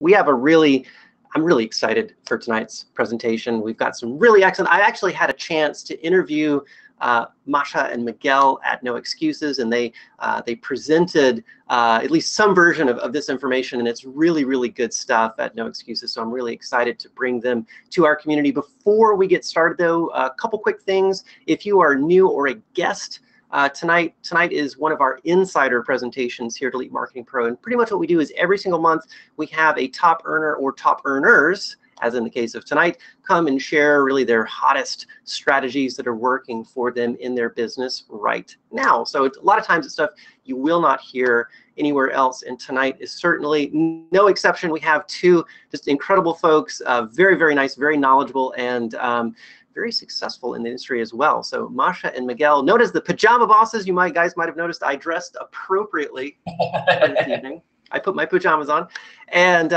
we have I'm really excited for tonight's presentation. We've got some really excellent, I actually had a chance to interview Masha and Miguel at No Excuses, and they presented at least some version of this information, and it's really, really good stuff at No Excuses. So I'm really excited to bring them to our community. Before we get started though, a couple quick things. If you are new or a guest, tonight is one of our insider presentations here at Elite Marketing Pro, and pretty much what we do is every single month we have a top earner or top earners, as in the case of tonight, come and share really their hottest strategies that are working for them in their business right now. So it's, a lot of times it's stuff you will not hear anywhere else, and tonight is certainly no exception. We have two just incredible folks, very, very nice, very knowledgeable, and very successful in the industry as well. So Masha and Miguel, known as the pajama bosses, you guys might have noticed I dressed appropriately this evening. I put my pajamas on, and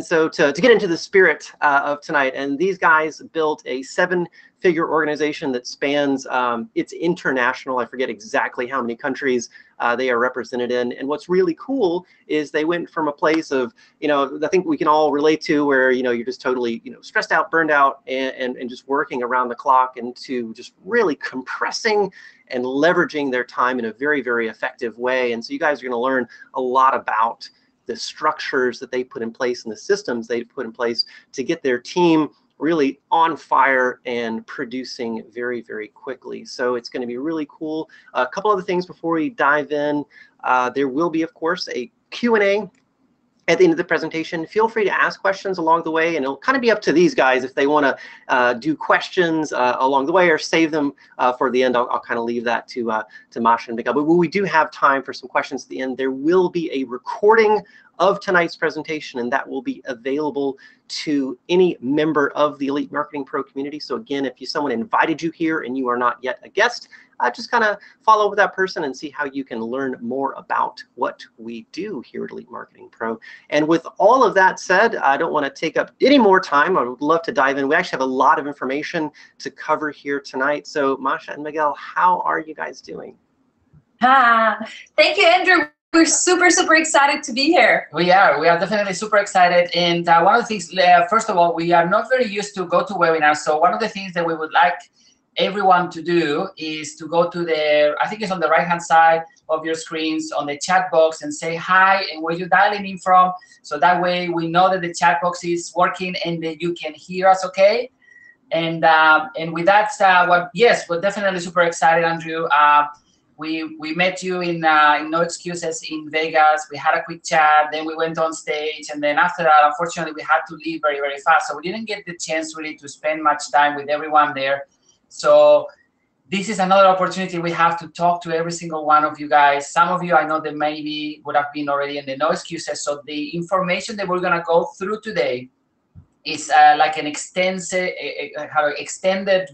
so to get into the spirit of tonight, and these guys built a 7-figure organization that spans, it's international. I forget exactly how many countries they are represented in. And what's really cool is they went from a place of, I think we can all relate to, where you're just totally stressed out, burned out, and just working around the clock, into just really compressing and leveraging their time in a very, very effective way. And so you guys are going to learn a lot about the structures that they put in place and the systems they put in place to get their team really on fire and producing very, very quickly. So it's going to be really cool. A couple other things before we dive in. There will be, of course, a Q&A at the end of the presentation. Feel free to ask questions along the way, and it'll kind of be up to these guys if they want to do questions along the way, or save them for the end. I'll kind of leave that to Masha and Miguel. But we do have time for some questions at the end. There will be a recording of tonight's presentation, and that will be available to any member of the Elite Marketing Pro community. So again, if someone invited you here and you are not yet a guest, just kind of follow with that person and see how you can learn more about what we do here at Elite Marketing Pro. And with all of that said, I don't want to take up any more time. I would love to dive in. We actually have a lot of information to cover here tonight. So Masha and Miguel, how are you guys doing? Thank you, Andrew. We're super, super excited to be here. We are definitely super excited. And one of the things, first of all, we are not very used to go to webinars. So one of the things that we would like everyone to do is to go to I think it's on the right-hand side of your screens, on the chat box, and say hi and where you're dialing in from. So that way we know that the chat box is working and that you can hear us okay. And with that, we're definitely super excited, Andrew. We met you in No Excuses in Vegas. We had a quick chat, then we went on stage, and then after that, unfortunately, we had to leave very, very fast. So we didn't get the chance really to spend much time with everyone there. So this is another opportunity we have to talk to every single one of you guys. Some of you I know that maybe would have been already in the No Excuses. So the information that we're gonna go through today is like an extended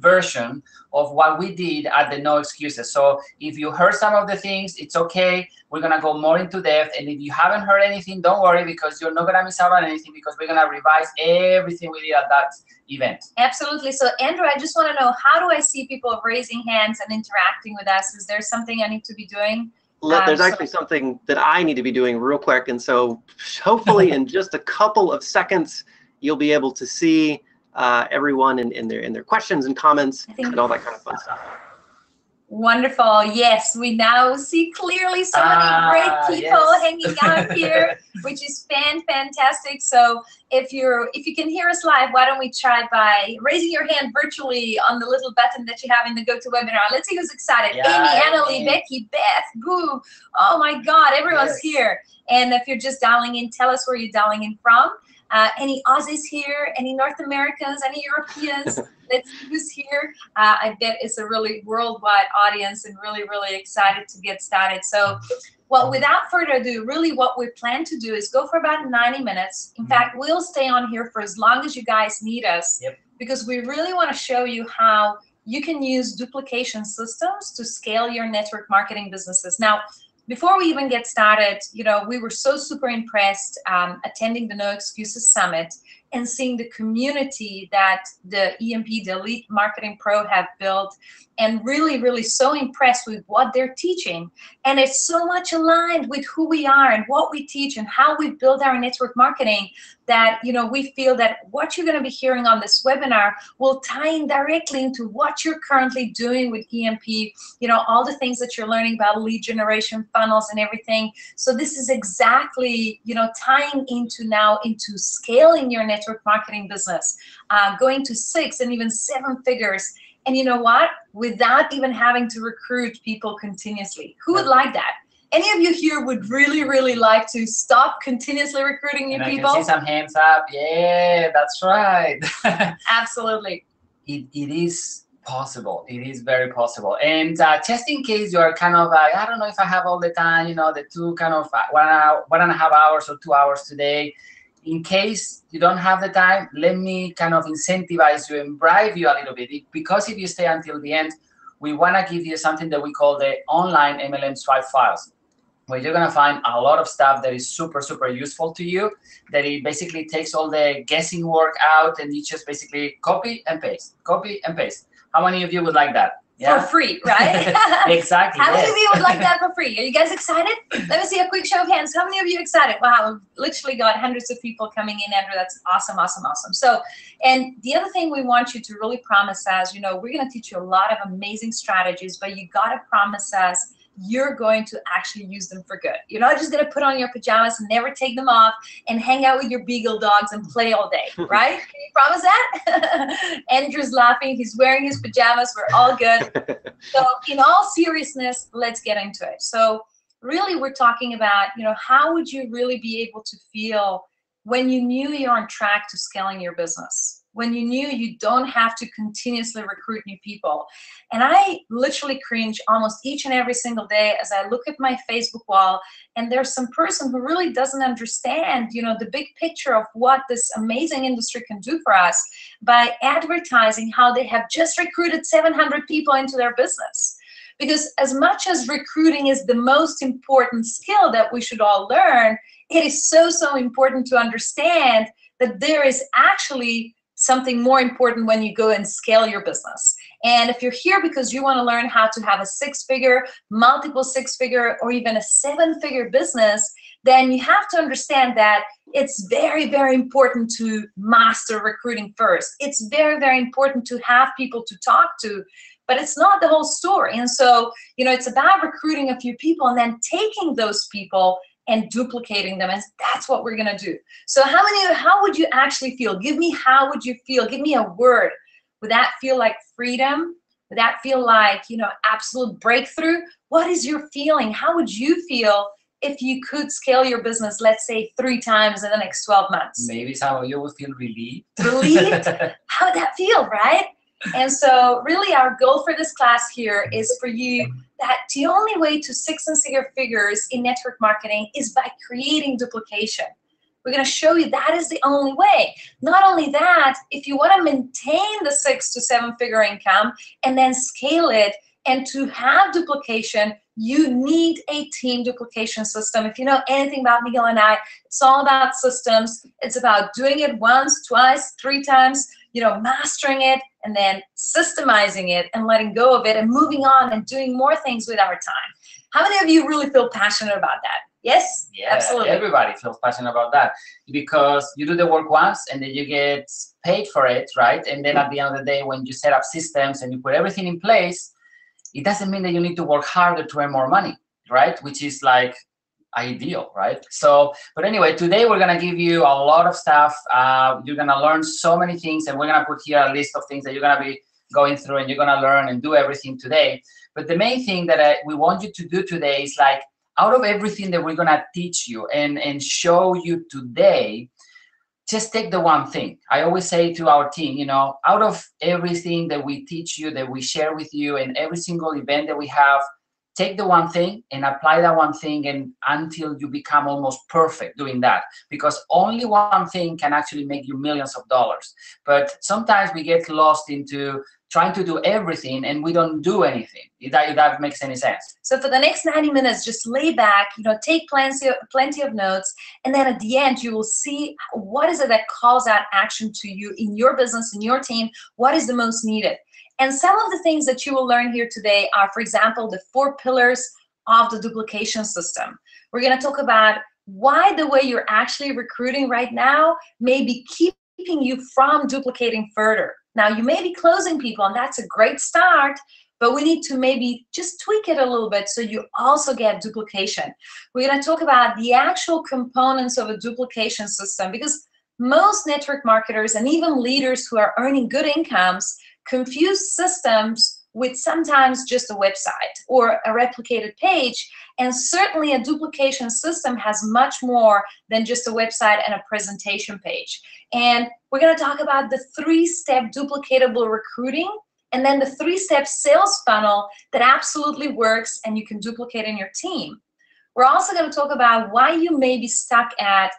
version of what we did at the No Excuses. So if you heard some of the things, it's okay. We're gonna go more into depth. And if you haven't heard anything, don't worry, because you're not gonna miss out on anything, because we're gonna revise everything we did at that event. Absolutely. So Andrew, I just wanna know, how do I see people raising hands and interacting with us? Is there something I need to be doing? There's actually something that I need to be doing real quick. And so hopefully in just a couple of seconds, you'll be able to see everyone in their questions and comments and all that kind of fun stuff. Wonderful. Yes, we now see clearly so many great people hanging out here, which is fantastic. So if you can hear us live, why don't we try by raising your hand virtually on the little button that you have in the GoToWebinar. Let's see who's excited. Amy, Annalie, Becky, Beth, Boo. Oh my God, everyone's here. And if you're just dialing in, tell us where you're dialing in from. Any Aussies here? Any North Americans? Any Europeans? Let's see who's here. I bet it's a really worldwide audience, and really, really excited to get started. So, well, without further ado, really what we plan to do is go for about 90 minutes. In fact, we'll stay on here for as long as you guys need us, because we really want to show you how you can use duplication systems to scale your network marketing businesses. Now, before we even get started, we were so super impressed attending the No Excuses Summit. and seeing the community that the EMP, the Elite Marketing Pro, have built, and really, really so impressed with what they're teaching. And it's so much aligned with who we are and what we teach and how we build our network marketing that, you know, we feel that what you're going to be hearing on this webinar will tie in directly into what you're currently doing with EMP, you know, all the things that you're learning about lead generation, funnels, and everything. So this is exactly, you know, tying into now into scaling your network marketing business, going to 6 and even 7 figures. And you know what? Without even having to recruit people continuously. Who would like that? Any of you here would really, really like to stop continuously recruiting new people? I can see some hands up. Yeah, that's right. Absolutely. It is possible. It is very possible. And just in case you are kind of like, I don't know if I have all the time, you know, the two kind of 1.5 hours or 2 hours today. In case you don't have the time, let me kind of incentivize you and bribe you a little bit. Because if you stay until the end, we want to give you something that we call the online MLM swipe files, where you're going to find a lot of stuff that is super, super useful to you, that it basically takes all the guessing work out, and you just basically copy and paste, copy and paste. How many of you would like that? Yeah. For free, right? Exactly. How many of you would like that for free? Are you guys excited? Let me see a quick show of hands. How many of you excited? Wow, we've literally got hundreds of people coming in, Andrew. That's awesome, awesome, awesome. So, and the other thing we want you to really promise us, you know, we're going to teach you a lot of amazing strategies, but you got to promise us you're going to actually use them for good. You're not just going to put on your pajamas and never take them off and hang out with your beagle dogs and play all day, right? Can you promise that? Andrew's laughing. He's wearing his pajamas. We're all good. So in all seriousness, let's get into it. So really, we're talking about, you know, how would you really be able to feel when you knew you're on track to scaling your business? When you knew you don't have to continuously recruit new people. And I literally cringe almost each and every single day as I look at my Facebook wall, and there's some person who really doesn't understand, you know, the big picture of what this amazing industry can do for us by advertising how they have just recruited 700 people into their business. Because as much as recruiting is the most important skill that we should all learn, it is so, so important to understand that there is actually something more important when you go and scale your business. And if you're here because you want to learn how to have a 6-figure, multiple 6-figure, or even a 7-figure business, then you have to understand that it's very, very important to master recruiting first. It's very, very important to have people to talk to, but it's not the whole story. And so, you know, it's about recruiting a few people and then taking those people and duplicating them, and that's what we're gonna do. So how would you actually feel? Give me, how would you feel? Give me a word. Would that feel like freedom? Would that feel like, you know, absolute breakthrough? What is your feeling? How would you feel if you could scale your business, let's say 3 times in the next 12 months? Maybe some of you will feel relieved. Relieved? How would that feel, right? And so really our goal for this class here is for you that the only way to 6 and 7 figures in network marketing is by creating duplication. We're going to show you that is the only way. Not only that, if you want to maintain the 6 to 7 figure income and then scale it, and to have duplication, you need a team duplication system. If you know anything about Miguel and I, it's all about systems. It's about doing it once, twice, 3 times, you know, mastering it, and then systemizing it and letting go of it and moving on and doing more things with our time. How many of you really feel passionate about that? Yes? Yeah, absolutely. Everybody feels passionate about that, because you do the work once and then you get paid for it, right? And then at the end of the day, when you set up systems and you put everything in place, it doesn't mean that you need to work harder to earn more money, right? Which is like ideal, right? So, but anyway, today we're gonna give you a lot of stuff. You're gonna learn so many things, and we're gonna put here a list of things that you're gonna be going through, and you're gonna learn and do everything today. But the main thing that we want you to do today is, like, out of everything that we're gonna teach you and show you today, just take the one thing. I always say to our team, you know, out of everything that we teach you, that we share with you, and every single event that we have, take the one thing and apply that one thing, and until you become almost perfect doing that, because only one thing can actually make you millions of dollars. But sometimes we get lost into trying to do everything and we don't do anything. If that makes any sense. So for the next 90 minutes, just lay back, take plenty of notes, and then at the end, you will see what is it that calls out action to you in your business, in your team, what is the most needed. And some of the things that you will learn here today are, for example, the 4 pillars of the duplication system. We're going to talk about why the way you're actually recruiting right now may be keeping you from duplicating further. Now, you may be closing people, and that's a great start, but we need to maybe just tweak it a little bit so you also get duplication. We're going to talk about the actual components of a duplication system, because most network marketers and even leaders who are earning good incomes confuse systems with sometimes just a website or a replicated page. And certainly a duplication system has much more than just a website and a presentation page. And we're going to talk about the 3-step duplicatable recruiting, and then the 3-step sales funnel that absolutely works and you can duplicate in your team. We're also going to talk about why you may be stuck at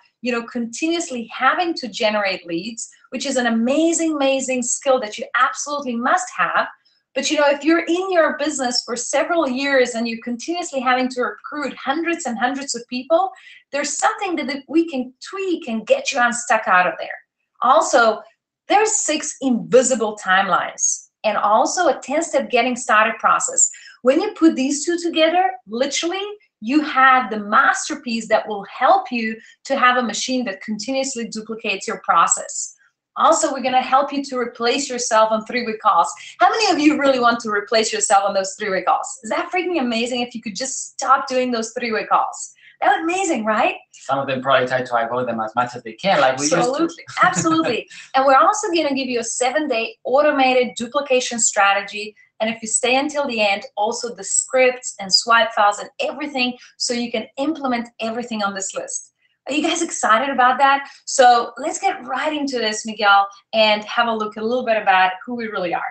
continuously having to generate leads, which is an amazing skill that you absolutely must have. But if you're in your business for several years and you're continuously having to recruit hundreds and hundreds of people, there's something that we can tweak and get you unstuck out of there. Also, there's 6 invisible timelines and also a 10-step getting started process. When you put these 2 together, literally, you have the masterpiece that will help you to have a machine that continuously duplicates your process. Also, we're going to help you to replace yourself on 3-way calls. How many of you really want to replace yourself on those 3-way calls? Is that freaking amazing if you could just stop doing those 3-way calls? That would be amazing, right? Some of them probably try to avoid them as much as they can, like we used to. Absolutely. And we're also going to give you a 7-day automated duplication strategy. And if you stay until the end, also the scripts and swipe files and everything, so you can implement everything on this list. Are you guys excited about that? So let's get right into this, Miguel, and have a look a little bit about who we really are.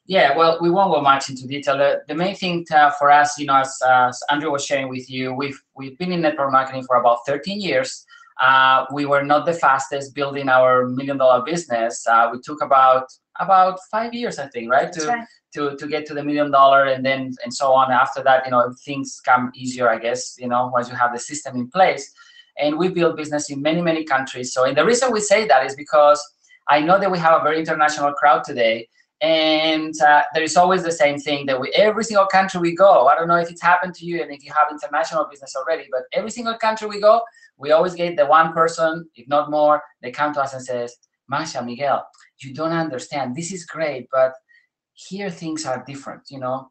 Yeah, well, we won't go much into detail. The main thing for us, as Andrew was sharing with you, we've been in network marketing for about 13 years. We were not the fastest building our $1 million business. We took about 5 years, I think, right? That's right. To get to the $1 million, and so on. After that, things come easier, I guess, once you have the system in place. And we build business in many countries. And the reason we say that is because I know that we have a very international crowd today. And there is always the same thing that every single country we go, I don't know if it's happened to you and if you have international business already, but every single country we go, we always get the one person, if not more, they come to us and says, Masha, Miguel, you don't understand. This is great, but here things are different.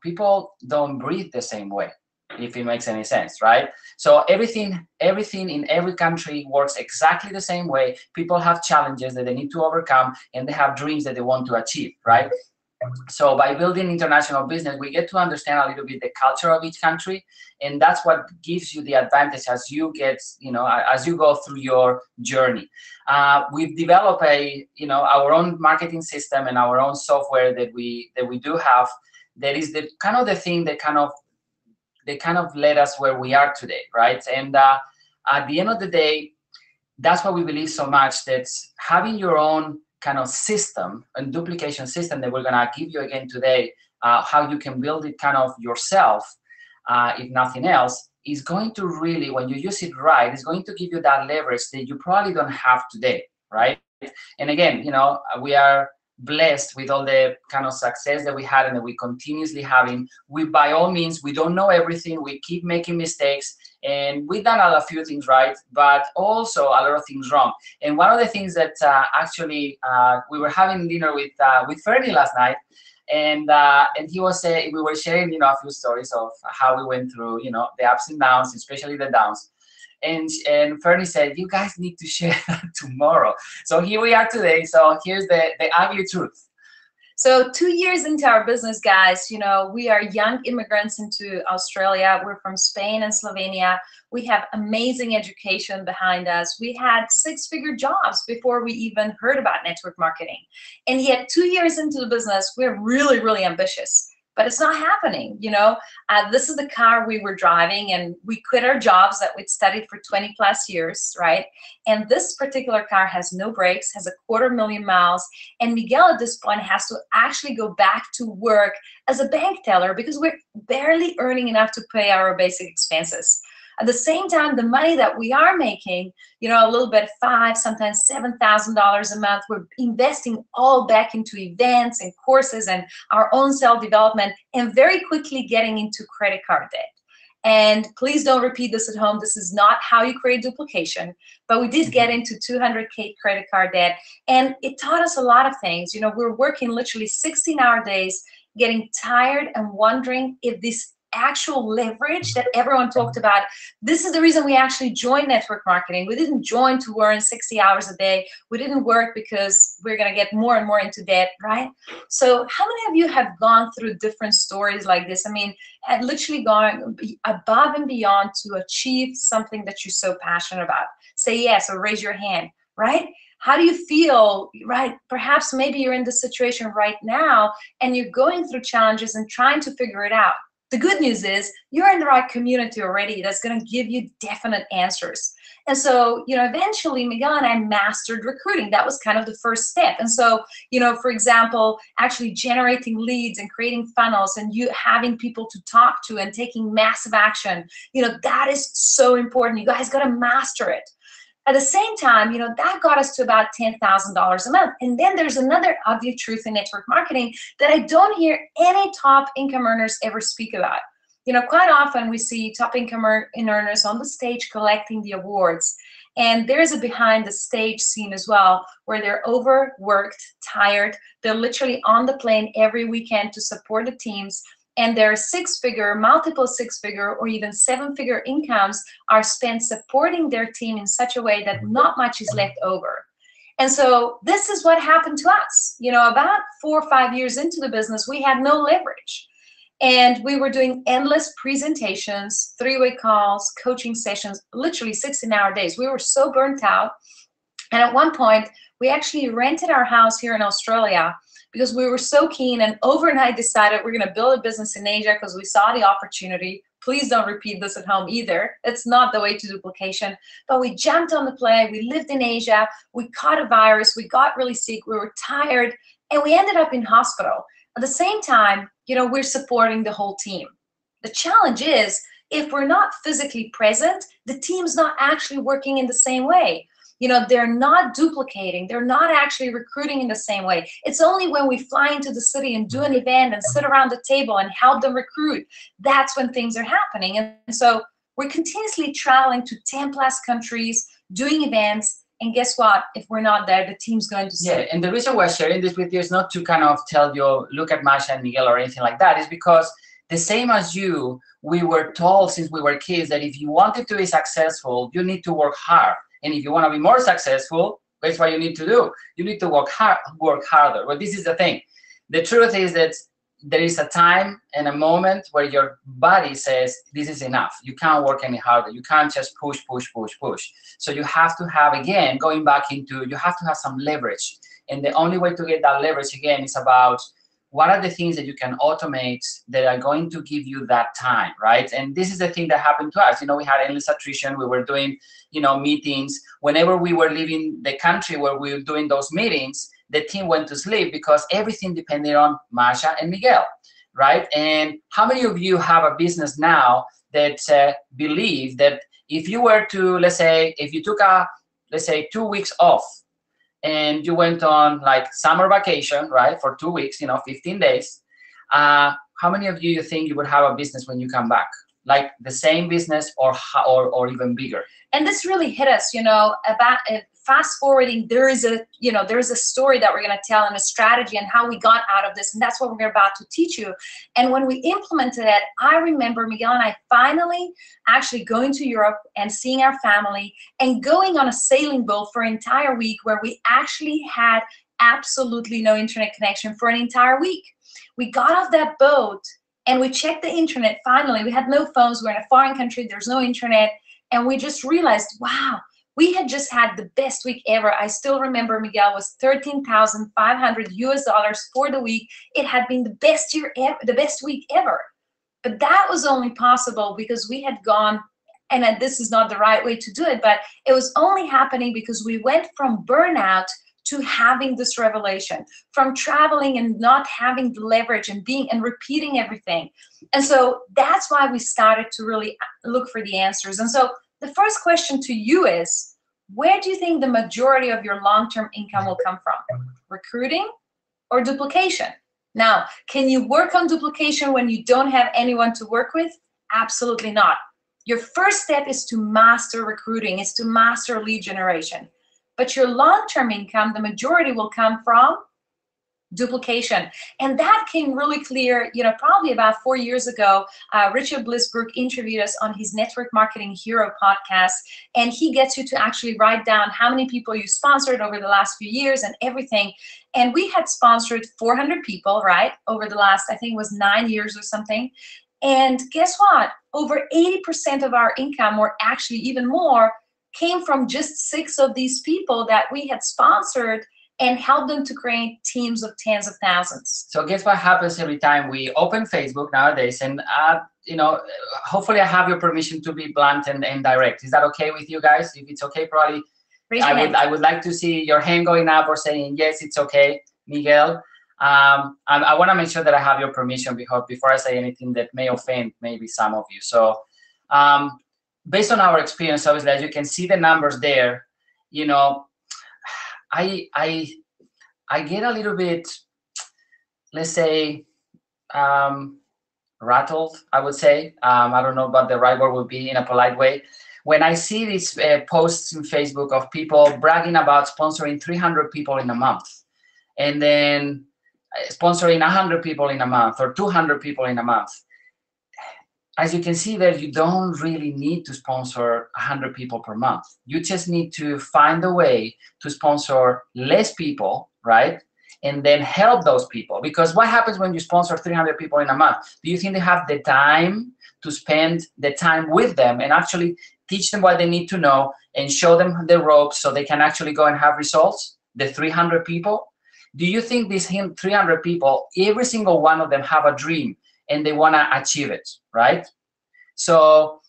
People don't breathe the same way, if it makes any sense, right? So everything in every country works exactly the same way. People have challenges that they need to overcome, and they have dreams that they want to achieve, right? So by building international business, we get to understand a little bit the culture of each country, and that's what gives you the advantage as you get, as you go through your journey. We've developed our own marketing system and our own software that we do have. That is the kind of the thing that kind of led us where we are today, right? And at the end of the day, that's why we believe so much that having your own kind of system and duplication system that we're gonna give you again today, how you can build it kind of yourself, if nothing else, is going to really, when you use it right, is going to give you that leverage that you probably don't have today, right? And again, we are blessed with all the kind of success that we had and that we continuously having. We, by all means, we don't know everything. We keep making mistakes, and we've done a few things right, but also a lot of things wrong. And one of the things that actually we were having dinner with Fernie last night, and he was saying, we were sharing a few stories of how we went through the ups and downs, especially the downs. And Fernie said, you guys need to share that tomorrow. So here we are today. So here's the ugly truth. So 2 years into our business, guys, we are young immigrants into Australia. We're from Spain and Slovenia. We have amazing education behind us. We had 6-figure jobs before we even heard about network marketing. And yet 2 years into the business, we're really ambitious. but it's not happening. You know, this is the car we were driving, and we quit our jobs that we'd studied for 20 plus years, right? And this particular car has no brakes, has 250,000 miles, and Miguel at this point has to actually go back to work as a bank teller because we're barely earning enough to pay our basic expenses. At the same time, the money that we are making, you know, a little bit, $5,000, sometimes $7,000 a month, we're investing all back into events and courses and our own self-development, and very quickly getting into credit card debt. And please don't repeat this at home. This is not how you create duplication, but we did get into 200K credit card debt, and it taught us a lot of things. You know, we're working literally 16-hour days, getting tired and wondering if this actual leverage that everyone talked about, this is the reason we actually joined network marketing. We didn't join to earn 60 hours a day. We didn't work because we're going to get more and more into debt, right? So how many of you have gone through different stories like this? I mean, have literally gone above and beyond to achieve something that you're so passionate about? Say yes or raise your hand, right? How do you feel, right? Perhaps maybe you're in this situation right now and you're going through challenges and trying to figure it out. The good news is you're in the right community already that's going to give you definite answers. And so, you know, eventually Miguel and I mastered recruiting. That was kind of the first step. And so, you know, for example, actually generating leads and creating funnels and you having people to talk to and taking massive action, you know, that is so important. You guys got to master it. At the same time, you know, that got us to about $10,000 a month. And then there's another ugly truth in network marketing that I don't hear any top income earners ever speak about. You know, quite often we see top income earners on the stage collecting the awards. And there's a behind the stage scene as well, where they're overworked, tired. They're literally on the plane every weekend to support the teams. And their six-figure, multiple six-figure, or even seven-figure incomes are spent supporting their team in such a way that not much is left over. And so this is what happened to us. You know, about 4 or 5 years into the business, we had no leverage. And we were doing endless presentations, three-way calls, coaching sessions, literally 16-hour days. We were so burnt out. And at one point, we actually rented our house here in Australia because we were so keen, and overnight decided we're going to build a business in Asia because we saw the opportunity. Please don't repeat this at home either. It's not the way to duplication. But we jumped on the plane. We lived in Asia. We caught a virus. We got really sick. We were tired, and we ended up in hospital. At the same time, you know, we're supporting the whole team. The challenge is, if we're not physically present, the team's not actually working in the same way. You know, they're not duplicating. They're not actually recruiting in the same way. It's only when we fly into the city and do an event and sit around the table and help them recruit, that's when things are happening. And so we're continuously traveling to 10 plus countries, doing events. And guess what? If we're not there, the team's going to sit. Yeah, and the reason we're sharing this with you is not to kind of tell you, look at Masha and Miguel or anything like that. It's because the same as you, we were told since we were kids that if you wanted to be successful, you need to work hard. And if you want to be more successful, that's what you need to do. You need to work harder. But this is the thing. The truth is that there is a time and a moment where your body says, this is enough. You can't work any harder. You can't just push. So you have to have, again, going back into, you have to have some leverage. And the only way to get that leverage, again, is about what are the things that you can automate that are going to give you that time, right? And this is the thing that happened to us. You know, we had endless attrition. We were doing, you know, meetings. Whenever we were leaving the country where we were doing those meetings, the team went to sleep because everything depended on Masha and Miguel, right? And how many of you have a business now that believe that if you were to, let's say, if you took let's say 2 weeks off, and you went on like summer vacation, right, for 2 weeks, you know, 15 days, how many of you think you would have a business when you come back? Like the same business or even bigger? And this really hit us, you know, about fast forwarding. There is a story that we're going to tell and a strategy and how we got out of this. And that's what we're about to teach you. And when we implemented it, I remember Miguel and I finally actually going to Europe and seeing our family and going on a sailing boat for an entire week where we actually had absolutely no internet connection for an entire week. We got off that boat and we checked the internet. Finally, we had no phones. We're in a foreign country. There's no internet. And we just realized, wow, We had just had the best week ever. I still remember, Miguel, was $13,500 for the week. It had been the best year ever, the best week ever. But that was only possible because we had gone, and this is not the right way to do it, but it was only happening because we went from burnout to having this revelation, from traveling and not having the leverage and being and repeating everything. And so that's why we started to really look for the answers. And so the first question to you is, where do you think the majority of your long-term income will come from? Recruiting or duplication? Now, can you work on duplication when you don't have anyone to work with? Absolutely not. Your first step is to master recruiting, is to master lead generation. But your long-term income, the majority will come from duplication. And that came really clear, probably about 4 years ago. Richard Blissbrook interviewed us on his Network Marketing Hero podcast, and he gets you to actually write down how many people you sponsored over the last few years and everything. And we had sponsored 400 people, right, over the last, I think it was 9 years or something. And guess what? Over 80% of our income, or actually even more, came from just 6 of these people that we had sponsored and helped them to create teams of tens of thousands. So guess what happens every time we open Facebook nowadays? And hopefully I have your permission to be blunt and direct. Is that okay with you guys? If it's okay, probably I would like to see your hand going up or saying yes, it's okay, Miguel. I want to make sure that I have your permission before I say anything that may offend maybe some of you. So based on our experience, obviously, as you can see the numbers there, I get a little bit, let's say, rattled, I would say. I don't know what the right word would be in a polite way. When I see these posts in Facebook of people bragging about sponsoring 300 people in a month, and then sponsoring 100 people in a month or 200 people in a month, as you can see there, you don't really need to sponsor 100 people per month. You just need to find a way to sponsor less people, right? And then help those people. Because what happens when you sponsor 300 people in a month? Do you think they have the time to spend the time with them and actually teach them what they need to know and show them the ropes so they can actually go and have results? The 300 people? Do you think these 300 people, every single one of them have a dream and they want to achieve it, right? So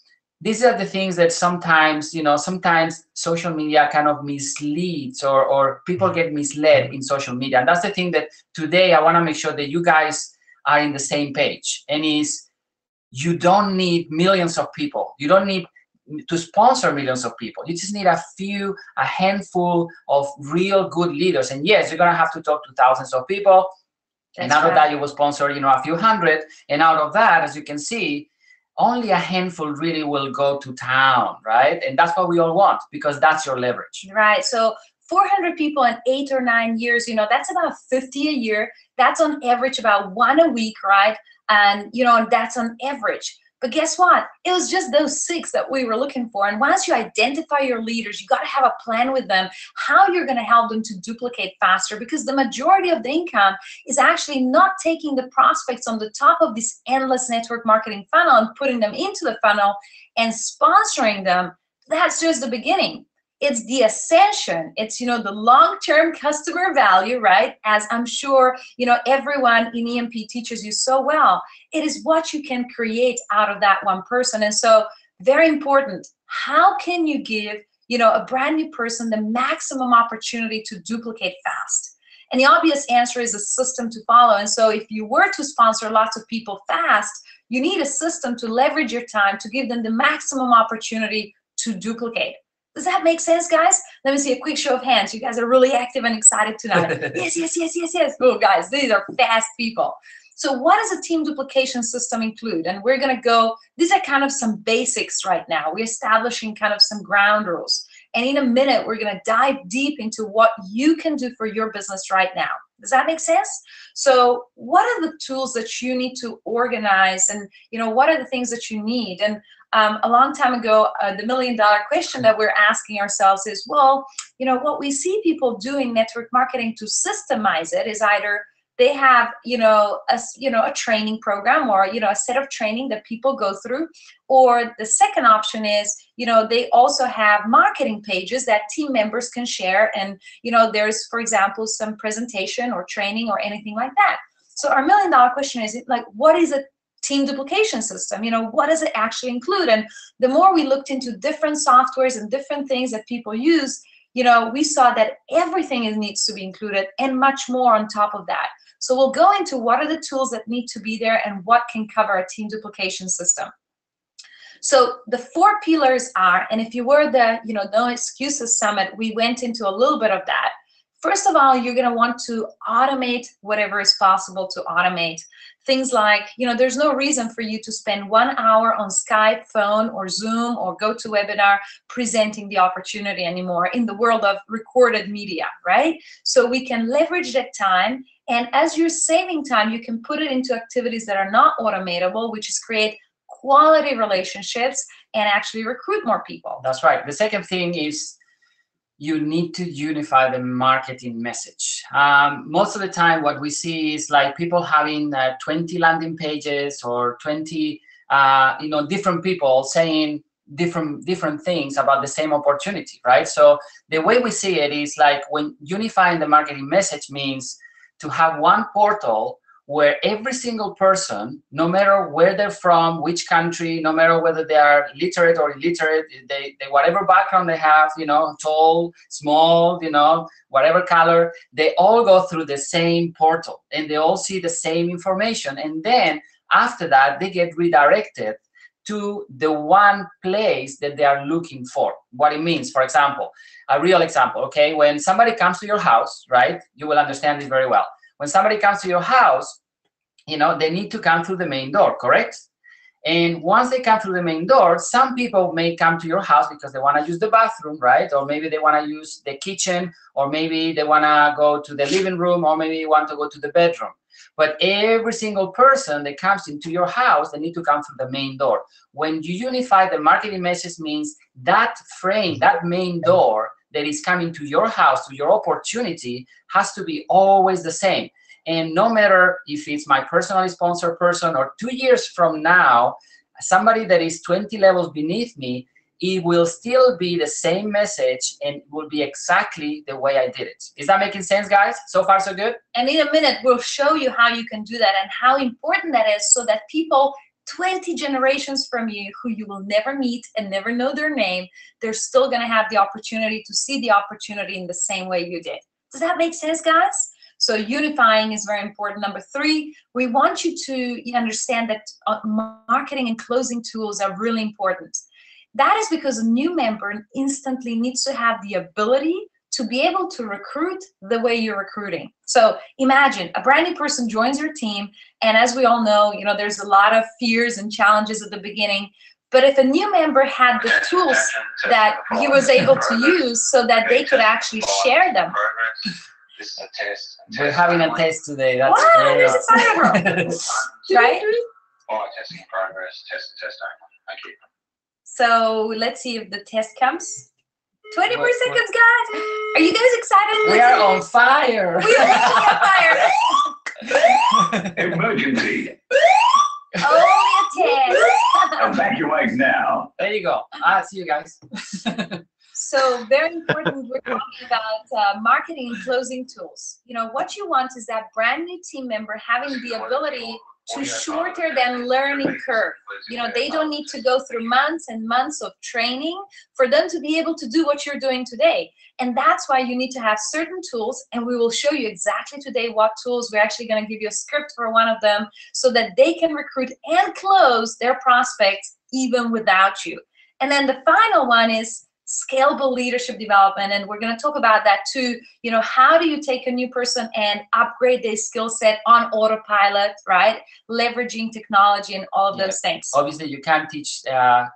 these are the things that sometimes, sometimes social media kind of misleads or people get misled in social media. And that's the thing that today I want to make sure that you guys are in the same page. And you don't need millions of people. You don't need to sponsor millions of people. You just need a handful of real good leaders. And yes, you're going to have to talk to thousands of people. And out of that, you will sponsor, a few hundred. And out of that, as you can see, only a handful really will go to town, right? And that's what we all want, because that's your leverage. Right. So 400 people in 8 or 9 years, that's about 50 a year. That's on average about 1 a week, right? And, that's on average. But guess what? It was just those 6 that we were looking for. And once you identify your leaders, you got to have a plan with them, how you're going to help them to duplicate faster, because the majority of the income is actually not taking the prospects on the top of this endless network marketing funnel and putting them into the funnel and sponsoring them. That's just the beginning. It's the ascension. It's, the long-term customer value, right? As I'm sure, everyone in EMP teaches you so well. It is what you can create out of that one person. And so very important. How can you give, a brand new person the maximum opportunity to duplicate fast? And the obvious answer is a system to follow. And so if you were to sponsor lots of people fast, you need a system to leverage your time to give them the maximum opportunity to duplicate. Does that make sense, guys? Let me see a quick show of hands. You guys are really active and excited tonight. Yes. Cool, guys. These are fast people. So what does a team duplication system include? And we're going to go, these are kind of some basics right now. We're establishing kind of some ground rules. And in a minute, we're going to dive deep into what you can do for your business right now. Does that make sense? So what are the tools that you need to organize? And, what are the things that you need? And a long time ago, the $1 million question that we're asking ourselves is, well, what we see people doing network marketing to systemize it is either they have, a training program, or, a set of training that people go through. Or the second option is, they also have marketing pages that team members can share. And, there's, for example, some presentation or training or anything like that. So our $1 million question is, like, what is a team duplication system? What does it actually include? And the more we looked into different softwares and different things that people use, we saw that everything needs to be included and much more on top of that. So we'll go into what are the tools that need to be there and what can cover a team duplication system. So the 4 pillars are, and if you were the No Excuses Summit, we went into a little bit of that. First of all, you're going to want to automate whatever is possible to automate. Things like, there's no reason for you to spend 1 hour on Skype, phone, or Zoom, or GoToWebinar presenting the opportunity anymore in the world of recorded media, right? So we can leverage that time. And as you're saving time, you can put it into activities that are not automatable, which is create quality relationships and actually recruit more people. That's right. The second thing is, you need to unify the marketing message. Most of the time, what we see is like people having 20 landing pages or 20, different people saying different things about the same opportunity, right? So the way we see it is like, when unifying the marketing message means to have one portal where every single person, no matter where they're from, which country, no matter whether they are literate or illiterate, they whatever background they have, tall, small, whatever color, they all go through the same portal and they all see the same information. And then after that, they get redirected to the one place that they are looking for. What it means, for example, a real example, okay? When somebody comes to your house, right, you will understand this very well. When somebody comes to your house, they need to come through the main door, correct? And once they come through the main door, some people may come to your house because they want to use the bathroom, right? Or maybe they want to use the kitchen, or maybe they want to go to the living room, or maybe you want to go to the bedroom. But every single person that comes into your house, they need to come through the main door. When you unify the marketing message, means that frame, that main door that is coming to your house, to your opportunity, has to be always the same. And no matter if it's my personally sponsored person, or 2 years from now, somebody that is 20 levels beneath me, it will still be the same message and will be exactly the way I did it. Is that making sense, guys? So far, so good? And in a minute, we'll show you how you can do that and how important that is, so that people 20 generations from you, who you will never meet and never know their name, they're still going to have the opportunity to see the opportunity in the same way you did. Does that make sense, guys? So unifying is very important. Number 3, we want you to understand that marketing and closing tools are really important. That is because a new member instantly needs to have the ability to be able to recruit the way you're recruiting. So imagine a brand new person joins your team, and as we all know, there's a lot of fears and challenges at the beginning. But if a new member had the tools that he was able to use so that they could actually share them. This is a test. We're having a test today. That's wow, great. there's a fire room. Right? Testing progress, test only. Thank you. So let's see if the test comes. 20 more seconds, guys. Are you guys excited? We are on fire. We are on fire. Emergency. Only a test. Evacuate now. There you go. See you guys. So very important, we're talking about marketing and closing tools. What you want is that brand new team member having the ability to shorter than learning curve. They don't need to go through months and months of training for them to be able to do what you're doing today. And that's why you need to have certain tools, and we will show you exactly today what tools. We're actually going to give you a script for one of them so that they can recruit and close their prospects even without you. And then the final one is scalable leadership development, and we're going to talk about that too. How do you take a new person and upgrade their skill set on autopilot, right? Leveraging technology and all of those things. Obviously, you can't teach a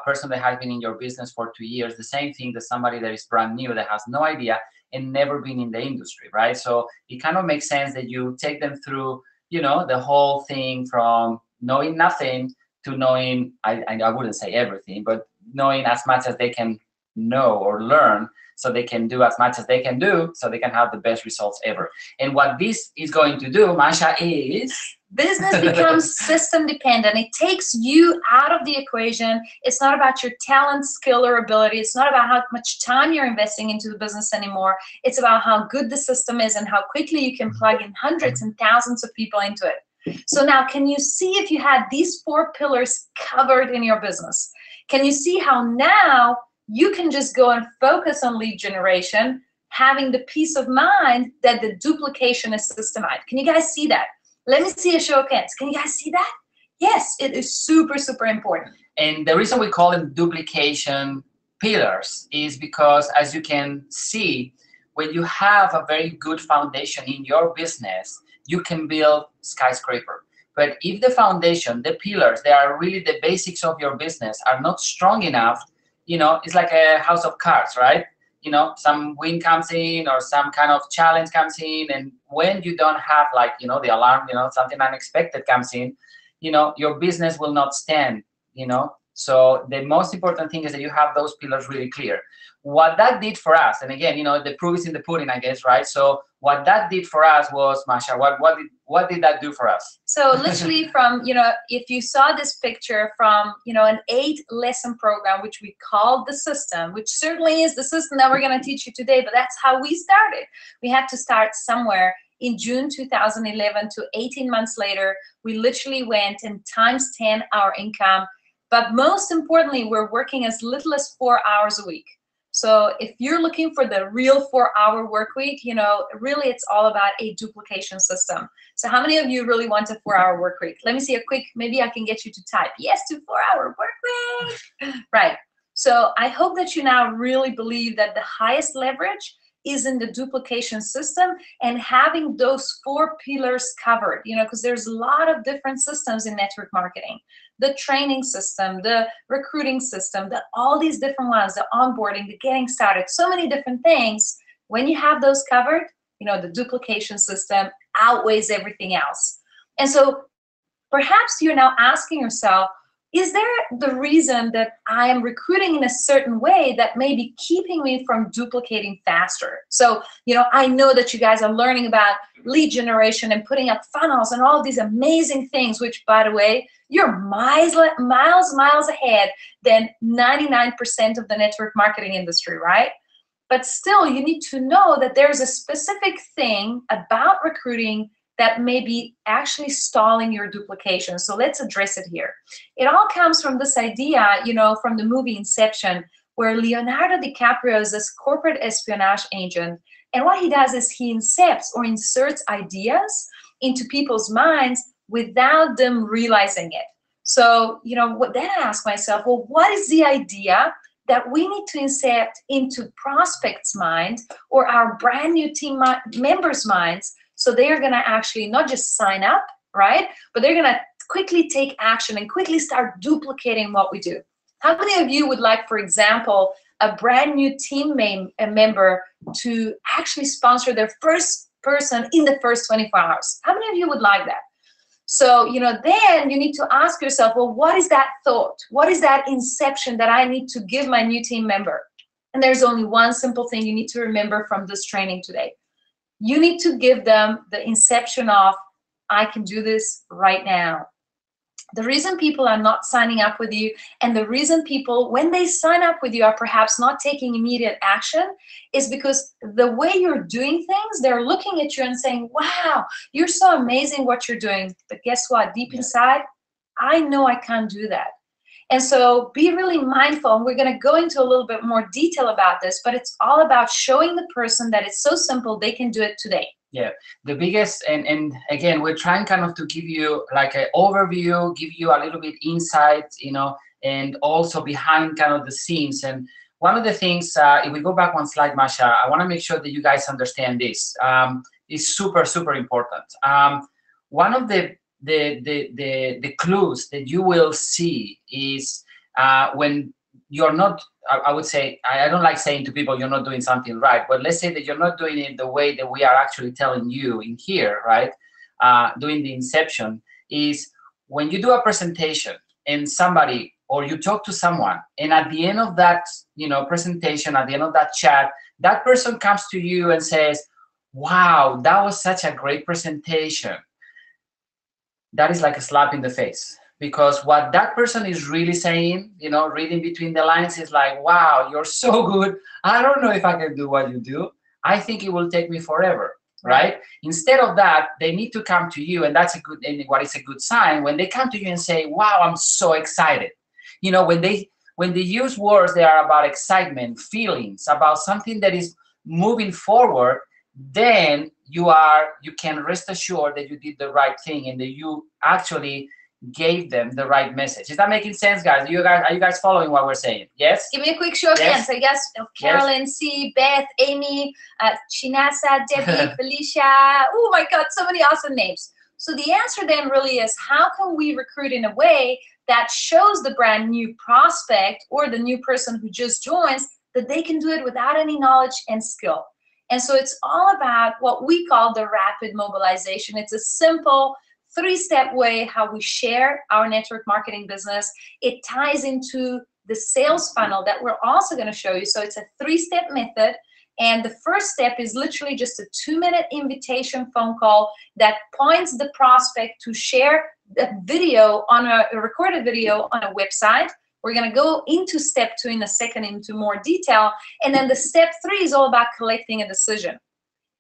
person that has been in your business for 2 years the same thing that somebody that is brand new, that has no idea and never been in the industry, right? So it kind of makes sense that you take them through, the whole thing from knowing nothing to knowing, I wouldn't say everything, but knowing as much as they can know or learn, so they can do as much as they can do, so they can have the best results ever. And what this is going to do, Masha, is business becomes system dependent. It takes you out of the equation. It's not about your talent, skill, or ability. It's not about how much time you're investing into the business anymore. It's about how good the system is and how quickly you can plug in hundreds and thousands of people into it. So now, can you see if you had these 4 pillars covered in your business? Can you see how now you can just go and focus on lead generation, having the peace of mind that the duplication is systemized? Can you guys see that? Let me see a show of hands. Can you guys see that? Yes, it is super, super important. And the reason we call them duplication pillars is because, as you can see, when you have a very good foundation in your business, you can build skyscraper. But if the foundation, the pillars, they are really the basics of your business, are not strong enough, you know, it's like a house of cards, right? You know, some win comes in or some kind of challenge comes in, and when you don't have, like, you know, the alarm, you know, something unexpected comes in, you know, your business will not stand, you know. So the most important thing is that you have those pillars really clear. What that did for us, and again, you know, the proof is in the pudding, I guess, right? So what that did for us was, Masha, what did that do for us? So literally from, you know, if you saw this picture from, you know, an 8-lesson program, which we called the system, which certainly is the system that we're going to teach you today, but that's how we started. We had to start somewhere. In June 2011 to 18 months later, we literally went and times 10 our income. But most importantly, we're working as little as 4 hours a week. So if you're looking for the real 4-hour work week, you know, really it's all about a duplication system. So how many of you really want a 4-hour work week? Let me see a quick, maybe I can get you to type yes to 4-hour work week. Right. So I hope that you now really believe that the highest leverage is in the duplication system and having those 4 pillars covered, you know, because there's a lot of different systems in network marketing. The training system, the recruiting system, all these different ones, the onboarding, the getting started, so many different things. When you have those covered, you know, the duplication system outweighs everything else. And so perhaps you're now asking yourself, is there the reason that I am recruiting in a certain way that may be keeping me from duplicating faster? So, you know, I know that you guys are learning about lead generation and putting up funnels and all of these amazing things, which, by the way, you're miles ahead than 99% of the network marketing industry, right? But still, you need to know that there's a specific thing about recruiting that may be actually stalling your duplication. So let's address it here. It all comes from this idea, you know, from the movie Inception, where Leonardo DiCaprio is this corporate espionage agent. And what he does is he incepts or inserts ideas into people's minds without them realizing it. So, you know, then I ask myself, well, what is the idea that we need to incept into prospects' minds or our brand new team members' minds, so they are going to actually not just sign up, right? But they're going to quickly take action and quickly start duplicating what we do. How many of you would like, for example, a brand new team member to actually sponsor their first person in the first 24 hours? How many of you would like that? So, you know, then you need to ask yourself, well, what is that thought? What is that inception that I need to give my new team member? And there's only one simple thing you need to remember from this training today. You need to give them the inception of, I can do this right now. The reason people are not signing up with you, and the reason people, when they sign up with you, are perhaps not taking immediate action, is because the way you're doing things, they're looking at you and saying, wow, you're so amazing what you're doing. But guess what? Deep inside, I know I can't do that. And so be really mindful, and we're going to go into a little bit more detail about this, but it's all about showing the person that it's so simple, they can do it today. Yeah, the biggest, and again, we're trying kind of to give you like an overview, give you a little bit insight, you know, and also behind kind of the scenes. And one of the things, if we go back one slide, Masha, I want to make sure that you guys understand this. It's super, super important. One of the clues that you will see is when you're not, I would say, I don't like saying to people you're not doing something right, but let's say that you're not doing it the way that we are actually telling you in here, right? Doing the inception is when you do a presentation and somebody or you talk to someone, and at the end of that, presentation, at the end of that chat, that person comes to you and says, wow, that was such a great presentation. That is like a slap in the face, because what that person is really saying, reading between the lines, is like, wow, you're so good. I don't know if I can do what you do. I think it will take me forever, right? Instead of that, they need to come to you, and that's what is a good sign, when they come to you and say, wow, I'm so excited. When they use words that are about excitement, feelings, about something that is moving forward, then you can rest assured that you did the right thing and that you actually gave them the right message. Is that making sense, guys? Are you guys following what we're saying? Yes? Give me a quick show of hands. I guess Carolyn, C, Beth, Amy, Chinasa, Debbie, Felicia. Oh my God, so many awesome names. So the answer then really is, how can we recruit in a way that shows the brand new prospect or the new person who just joins that they can do it without any knowledge and skill? And so it's all about what we call the rapid mobilization. It's a simple 3-step way how we share our network marketing business. It ties into the sales funnel that we're also going to show you. So it's a 3-step method. And the first step is literally just a 2-minute invitation phone call that points the prospect to share the video on a recorded video on a website. We're going to go into step 2 in a second into more detail. And then the step 3 is all about collecting a decision.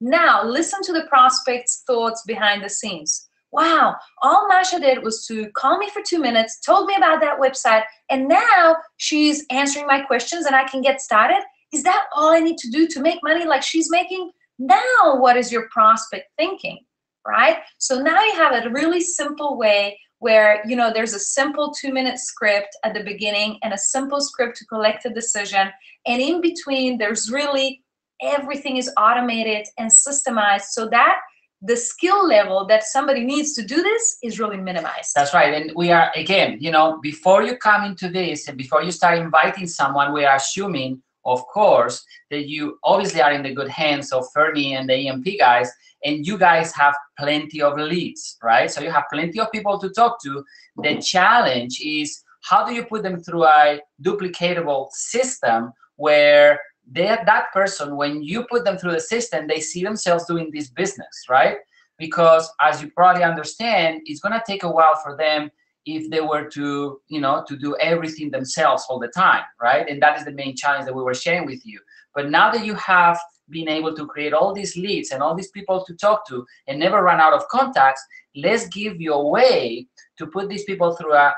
Now, listen to the prospect's thoughts behind the scenes. Wow, all Masha did was to call me for 2 minutes, told me about that website, and now she's answering my questions and I can get started. Is that all I need to do to make money like she's making? Now, what is your prospect thinking, right? So now you have a really simple way where, there's a simple 2-minute script at the beginning and a simple script to collect a decision. And in between, there's really everything is automated and systemized so that the skill level that somebody needs to do this is really minimized. That's right. And we are, again, before you come into this and before you start inviting someone, we are assuming, of course, that you obviously are in the good hands of Fernie and the EMP guys, and you guys have plenty of leads, right? So you have plenty of people to talk to. The challenge is, how do you put them through a duplicatable system where that person, when you put them through the system, they see themselves doing this business, right? Because as you probably understand, it's going to take a while for them if they were to, to do everything themselves all the time, right? And that is the main challenge that we were sharing with you. But now that you have been able to create all these leads and all these people to talk to and never run out of contacts, let's give you a way to put these people through a,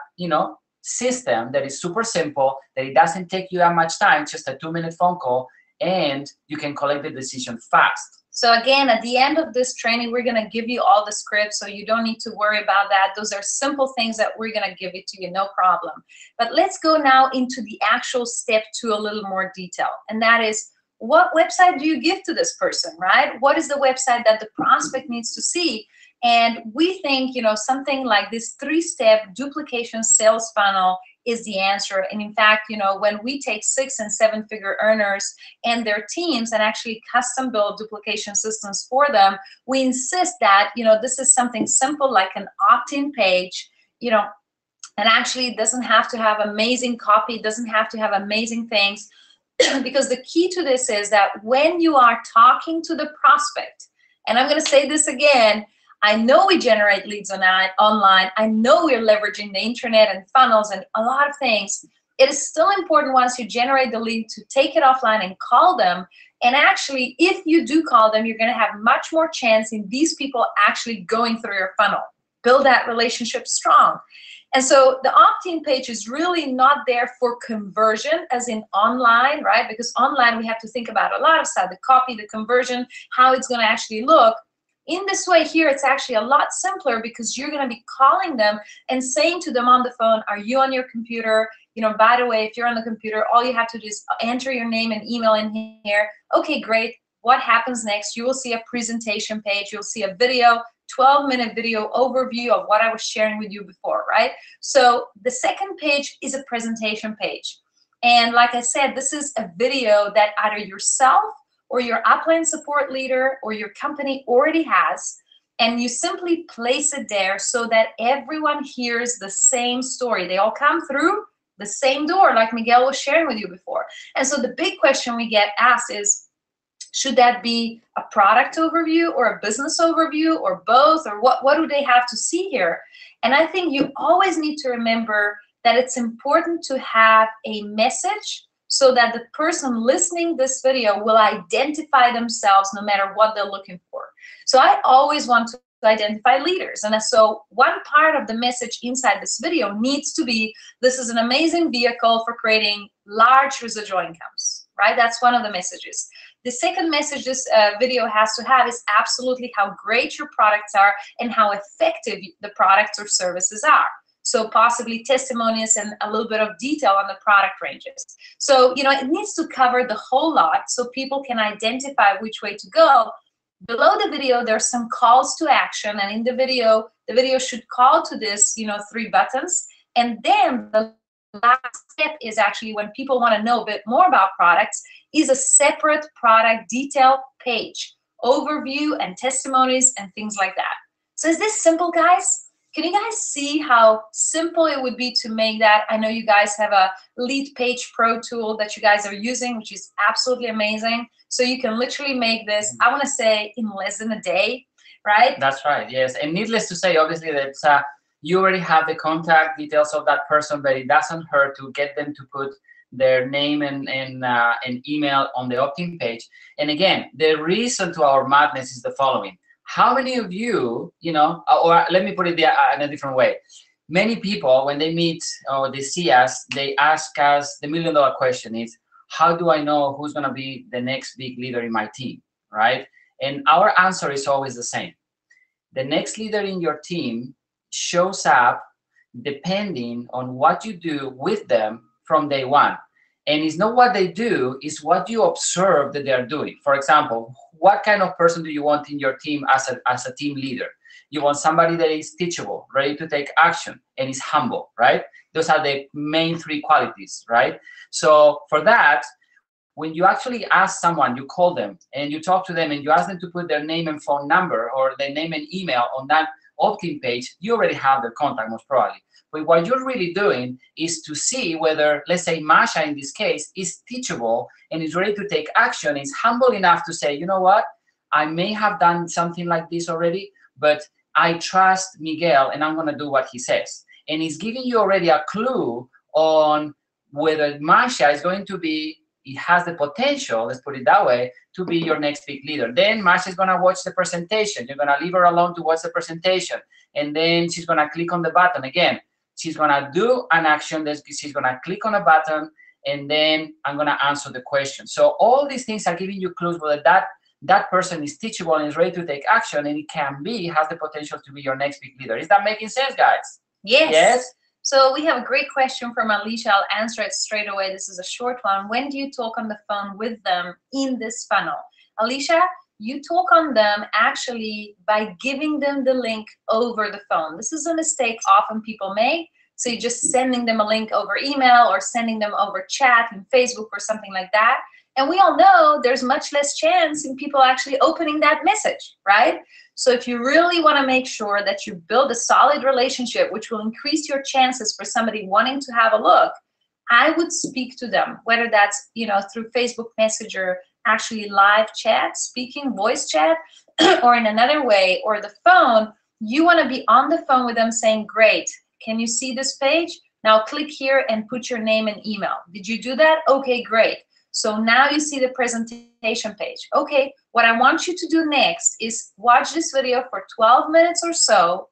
system that is super simple, that it doesn't take you that much time, just a 2-minute phone call, and you can collect the decision fast. So again, at the end of this training, we're going to give you all the scripts, so you don't need to worry about that. Those are simple things that we're going to give it to you, no problem. But let's go now into the actual step 2 a little more detail, and that is, what website do you give to this person, right? What is the website that the prospect needs to see? And we think, something like this 3-step duplication sales funnel is the answer. And in fact, when we take 6- and 7-figure earners and their teams and actually custom build duplication systems for them, we insist that, this is something simple like an opt-in page, and actually it doesn't have to have amazing copy, it doesn't have to have amazing things, because the key to this is that when you are talking to the prospect, and I'm going to say this again, I know we generate leads online. I know we're leveraging the internet and funnels and a lot of things. It is still important once you generate the lead to take it offline and call them. And actually, if you do call them, you're going to have much more chance in these people actually going through your funnel. Build that relationship strong. And so the opt-in page is really not there for conversion as in online, right? Because online we have to think about a lot of stuff, the copy, the conversion, how it's going to actually look. In this way here, it's actually a lot simpler because you're going to be calling them and saying to them on the phone, are you on your computer? By the way, if you're on the computer, all you have to do is enter your name and email in here. Okay, great. What happens next? You will see a presentation page. You'll see a video, 12-minute video overview of what I was sharing with you before, right? So the second page is a presentation page. And like I said, this is a video that either yourself or your upline support leader or your company already has, and you simply place it there so that everyone hears the same story. They all come through the same door like Miguel was sharing with you before. And so the big question we get asked is, should that be a product overview or a business overview or both, or what do they have to see here? And I think you always need to remember that it's important to have a message so that the person listening this video will identify themselves no matter what they're looking for. So I always want to identify leaders. And so one part of the message inside this video needs to be, this is an amazing vehicle for creating large residual incomes, right? That's one of the messages. The second message this video has to have is absolutely how great your products are and how effective the products or services are. So possibly testimonials and a little bit of detail on the product ranges. So, you know, it needs to cover the whole lot so people can identify which way to go. Below the video, there's some calls to action, and in the video should call to this, you know, 3 buttons. And then the last step is actually, when people want to know a bit more about products, is a separate product detail page, overview and testimonies and things like that. So is this simple, guys? Can you guys see how simple it would be to make that? I know you guys have a Lead Page Pro tool that you guys are using, which is absolutely amazing. So you can literally make this, I want to say, in less than a day, right? That's right, yes. And needless to say, obviously, that you already have the contact details of that person, but it doesn't hurt to get them to put their name and email on the opt-in page. And again, the reason to our madness is the following. How many of you, you know, or let me put it in a different way. Many people, when they meet or they see us, they ask us, the $1 million question is, how do I know who's going to be the next big leader in my team, right? And our answer is always the same. The next leader in your team shows up depending on what you do with them from day one. And it's not what they do, it's what you observe that they're doing. For example, what kind of person do you want in your team as a team leader? You want somebody that is teachable, ready to take action, and is humble, right? Those are the main 3 qualities, right? So for that, when you actually ask someone, you call them and you talk to them and you ask them to put their name and phone number or their name and email on that opt-in page, you already have their contact most probably. But what you're really doing is to see whether, let's say, Masha in this case is teachable and is ready to take action, is humble enough to say, you know what, I may have done something like this already, but I trust Miguel and I'm going to do what he says. And he's giving you already a clue on whether Masha is going to be, it has the potential, let's put it that way, to be your next big leader. Then Masha is going to watch the presentation. You're going to leave her alone to watch the presentation. And then she's going to click on the button again. She's going to do an action. She's going to click on a button, and then I'm going to answer the question. So all these things are giving you clues whether that person is teachable and is ready to take action, and it can be, has the potential to be your next big leader. Is that making sense, guys? Yes. Yes? So we have a great question from Alicia. I'll answer it straight away. This is a short one. When do you talk on the phone with them in this funnel? Alicia, you talk on them actually by giving them the link over the phone. This is a mistake often people make. So you're just sending them a link over email or sending them over chat in Facebook or something like that. And we all know there's much less chance in people actually opening that message, right? So if you really want to make sure that you build a solid relationship, which will increase your chances for somebody wanting to have a look, I would speak to them, whether that's, you know, through Facebook Messenger, actually live chat, speaking, voice chat, or in another way, or the phone. You want to be on the phone with them saying, great, can you see this page? Now click here and put your name and email. Did you do that? Okay, great. So now you see the presentation page. Okay, what I want you to do next is watch this video for 12 minutes or so.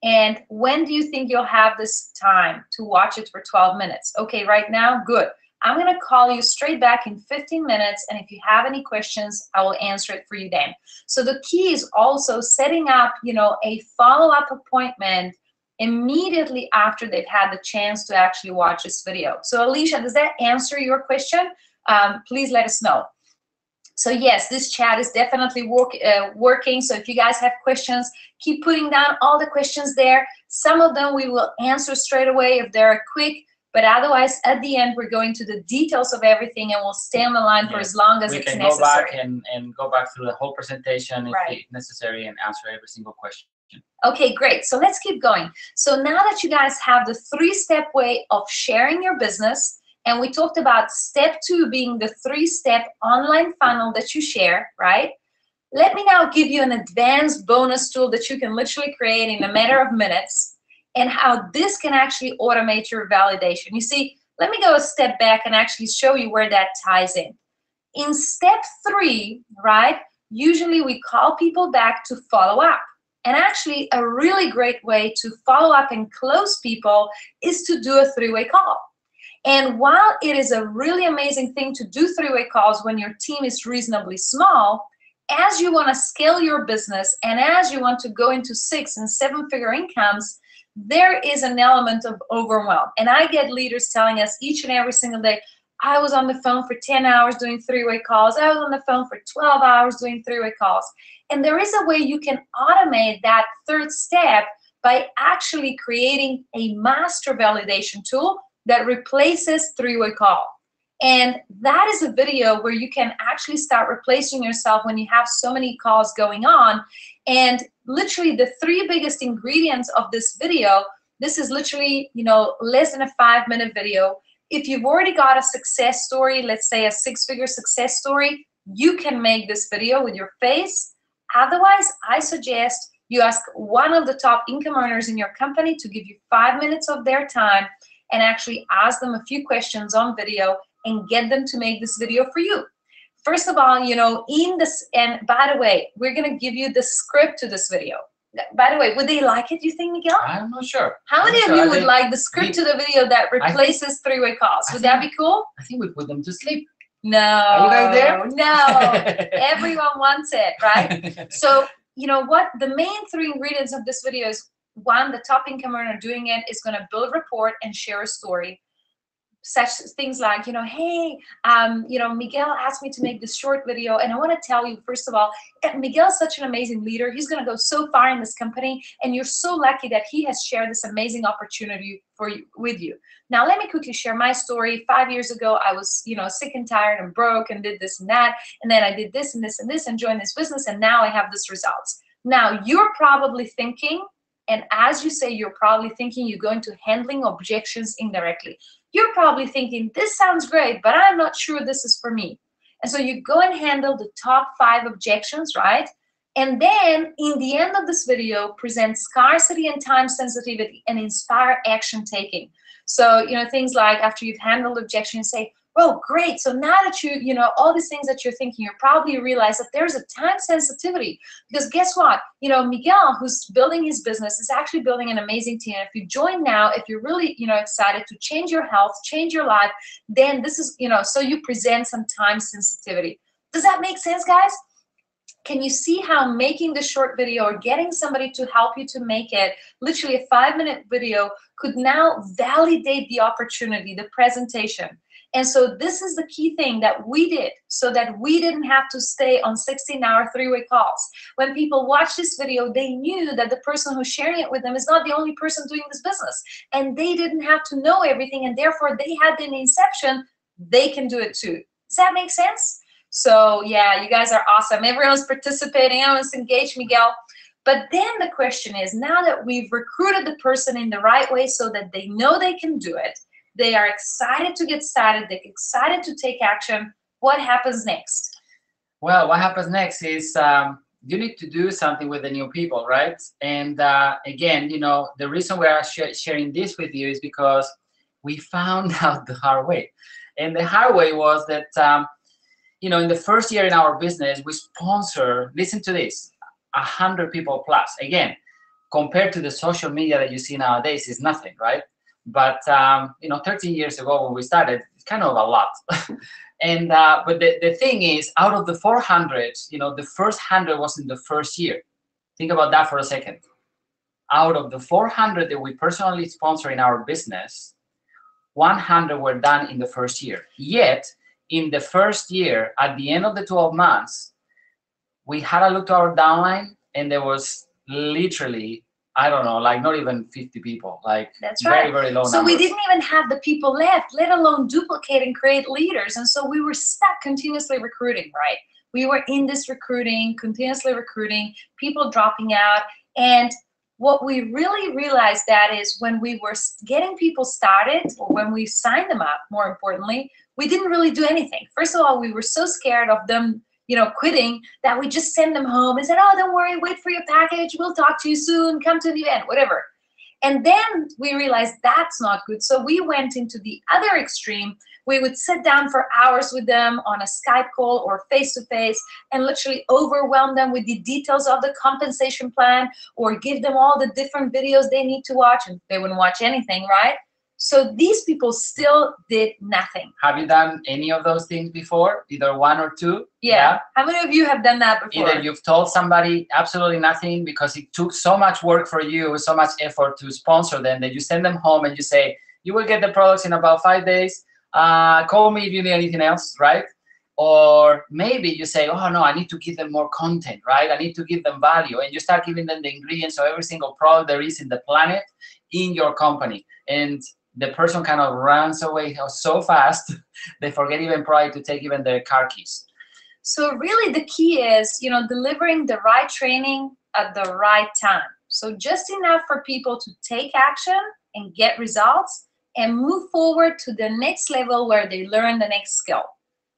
And when do you think you'll have this time to watch it for 12 minutes? Okay, right now, good. I'm going to call you straight back in 15 minutes. And if you have any questions, I will answer it for you then. So the key is also setting up, you know, a follow-up appointment immediately after they've had the chance to actually watch this video. So Alicia, does that answer your question? Please let us know. So yes, this chat is definitely working. So if you guys have questions, keep putting down all the questions there. Some of them we will answer straight away if they're quick, but otherwise at the end we're going to the details of everything and we'll stay on the line for as long as it's necessary. We can go back and go back through the whole presentation if necessary and answer every single question. Okay, great. So let's keep going. So now that you guys have the 3-step way of sharing your business, and we talked about step 2 being the 3-step online funnel that you share, right? Let me now give you an advanced bonus tool that you can literally create in a matter of minutes, and how this can actually automate your validation. You see, let me go a step back and actually show you where that ties in. In step 3, right, usually we call people back to follow up. And actually, a really great way to follow up and close people is to do a 3-way call. And while it is a really amazing thing to do 3-way calls when your team is reasonably small, as you want to scale your business and as you want to go into 6- and 7-figure incomes, there is an element of overwhelm. And I get leaders telling us each and every single day, I was on the phone for 10 hours doing 3-way calls. I was on the phone for 12 hours doing 3-way calls. And there is a way you can automate that 3rd step by actually creating a master validation tool that replaces 3-way call. And that is a video where you can actually start replacing yourself when you have so many calls going on. And literally the 3 biggest ingredients of this video, this is literally, you know, less than a 5-minute video. If you've already got a success story, let's say a 6-figure success story, you can make this video with your face. Otherwise, I suggest you ask one of the top income earners in your company to give you 5 minutes of their time and actually ask them a few questions on video and get them to make this video for you. First of all, you know, in this, and by the way, we're going to give you the script to this video. By the way, would they like it, you think, Miguel? I'm not sure. How many of you would like the script to the video that replaces 3-way calls? Would that be cool? I think we put them to sleep. No. Are you guys there? No. Everyone wants it, right? So, you know what? The main 3 ingredients of this video is, 1, the top income earner doing it is going to build rapport and share a story. Such things like, you know, hey, you know, Miguel asked me to make this short video, and I want to tell you, first of all, Miguel's such an amazing leader. He's going to go so far in this company, and you're so lucky that he has shared this amazing opportunity for you, with you. Now, let me quickly share my story. 5 years ago, I was, you know, sick and tired and broke and did this and that, and then I did this and this and this and joined this business, and now I have this results. Now, you're probably thinking, and as you say, you're probably thinking you're going to handling objections indirectly. You're probably thinking, this sounds great, but I'm not sure this is for me. And so you go and handle the top 5 objections, right? And then in the end of this video, present scarcity and time sensitivity and inspire action taking. So, you know, things like after you've handled objections, say, oh, great. So now that you know, all these things that you're thinking, you probably realize that there's a time sensitivity. Because guess what? You know, Miguel, who's building his business, is actually building an amazing team. If you join now, if you're really, you know, excited to change your health, change your life, then this is, you know, so you present some time sensitivity. Does that make sense, guys? Can you see how making the short video or getting somebody to help you to make it, literally a 5-minute video, could now validate the opportunity, the presentation? And so this is the key thing that we did, so that we didn't have to stay on 16-hour 3-way calls. When people watch this video, they knew that the person who's sharing it with them is not the only person doing this business. And they didn't have to know everything, and therefore they had an inception, they can do it too. Does that make sense? So yeah, you guys are awesome. Everyone's participating, everyone's engaged, Miguel. But then the question is, now that we've recruited the person in the right way so that they know they can do it, they are excited to get started, they're excited to take action, what happens next? Well, what happens next is you need to do something with the new people, right? And again, you know, the reason we are sharing this with you is because we found out the hard way. And the hard way was that, you know, in the first year in our business, we sponsor, listen to this, 100 people plus. Again, compared to the social media that you see nowadays, is nothing, right? But, you know, 13 years ago when we started, it's kind of a lot. And but the thing is, out of the 400, you know, the first 100 was in the first year. Think about that for a second. Out of the 400 that we personally sponsor in our business, 100 were done in the first year. Yet, in the first year, at the end of the 12 months, we had a look to our downline, and there was literally, I don't know, like not even 50 people, like that's right. Very, very low So numbers. we didn't even have the people left, let alone duplicate and create leaders. And so we were stuck continuously recruiting, right? We were in this recruiting, continuously recruiting, people dropping out. And what we really realized that is when we were getting people started, or when we signed them up, more importantly, we didn't really do anything. First of all, we were so scared of them, quitting, that we just sent them home and said, oh, don't worry, wait for your package, we'll talk to you soon, come to the event, whatever. And then we realized that's not good. So we went into the other extreme. We would sit down for hours with them on a Skype call or face-to-face and literally overwhelm them with the details of the compensation plan, or give them all the different videos they need to watch, and they wouldn't watch anything, right? So these people still did nothing. Have you done any of those things before? Either one or two? Yeah. How many of you have done that before? Either you've told somebody absolutely nothing because it took so much work for you, so much effort to sponsor them, that you send them home and you say, you will get the products in about 5 days. Call me if you need anything else, right? Or maybe you say, oh no, I need to give them more content, right? I need to give them value. And you start giving them the ingredients of every single product there is in the planet in your company. And the person kind of runs away so fast, they forget even probably to take even their car keys. So really the key is, delivering the right training at the right time. So just enough for people to take action and get results and move forward to the next level where they learn the next skill.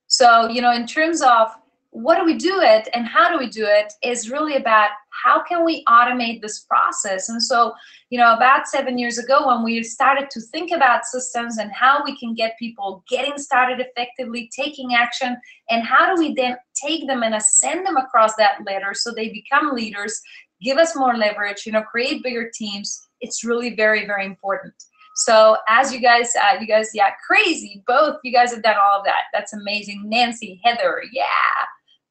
So, in terms of what do we do it and how do we do it is really about how can we automate this process. And so, about 7 years ago, when we started to think about systems and how we can get people getting started effectively, taking action, and how do we then take them and ascend them across that ladder so they become leaders, give us more leverage, create bigger teams, it's really very, very important. So as you guys, yeah, crazy, both you guys have done all of that. That's amazing. Nancy, Heather, yeah,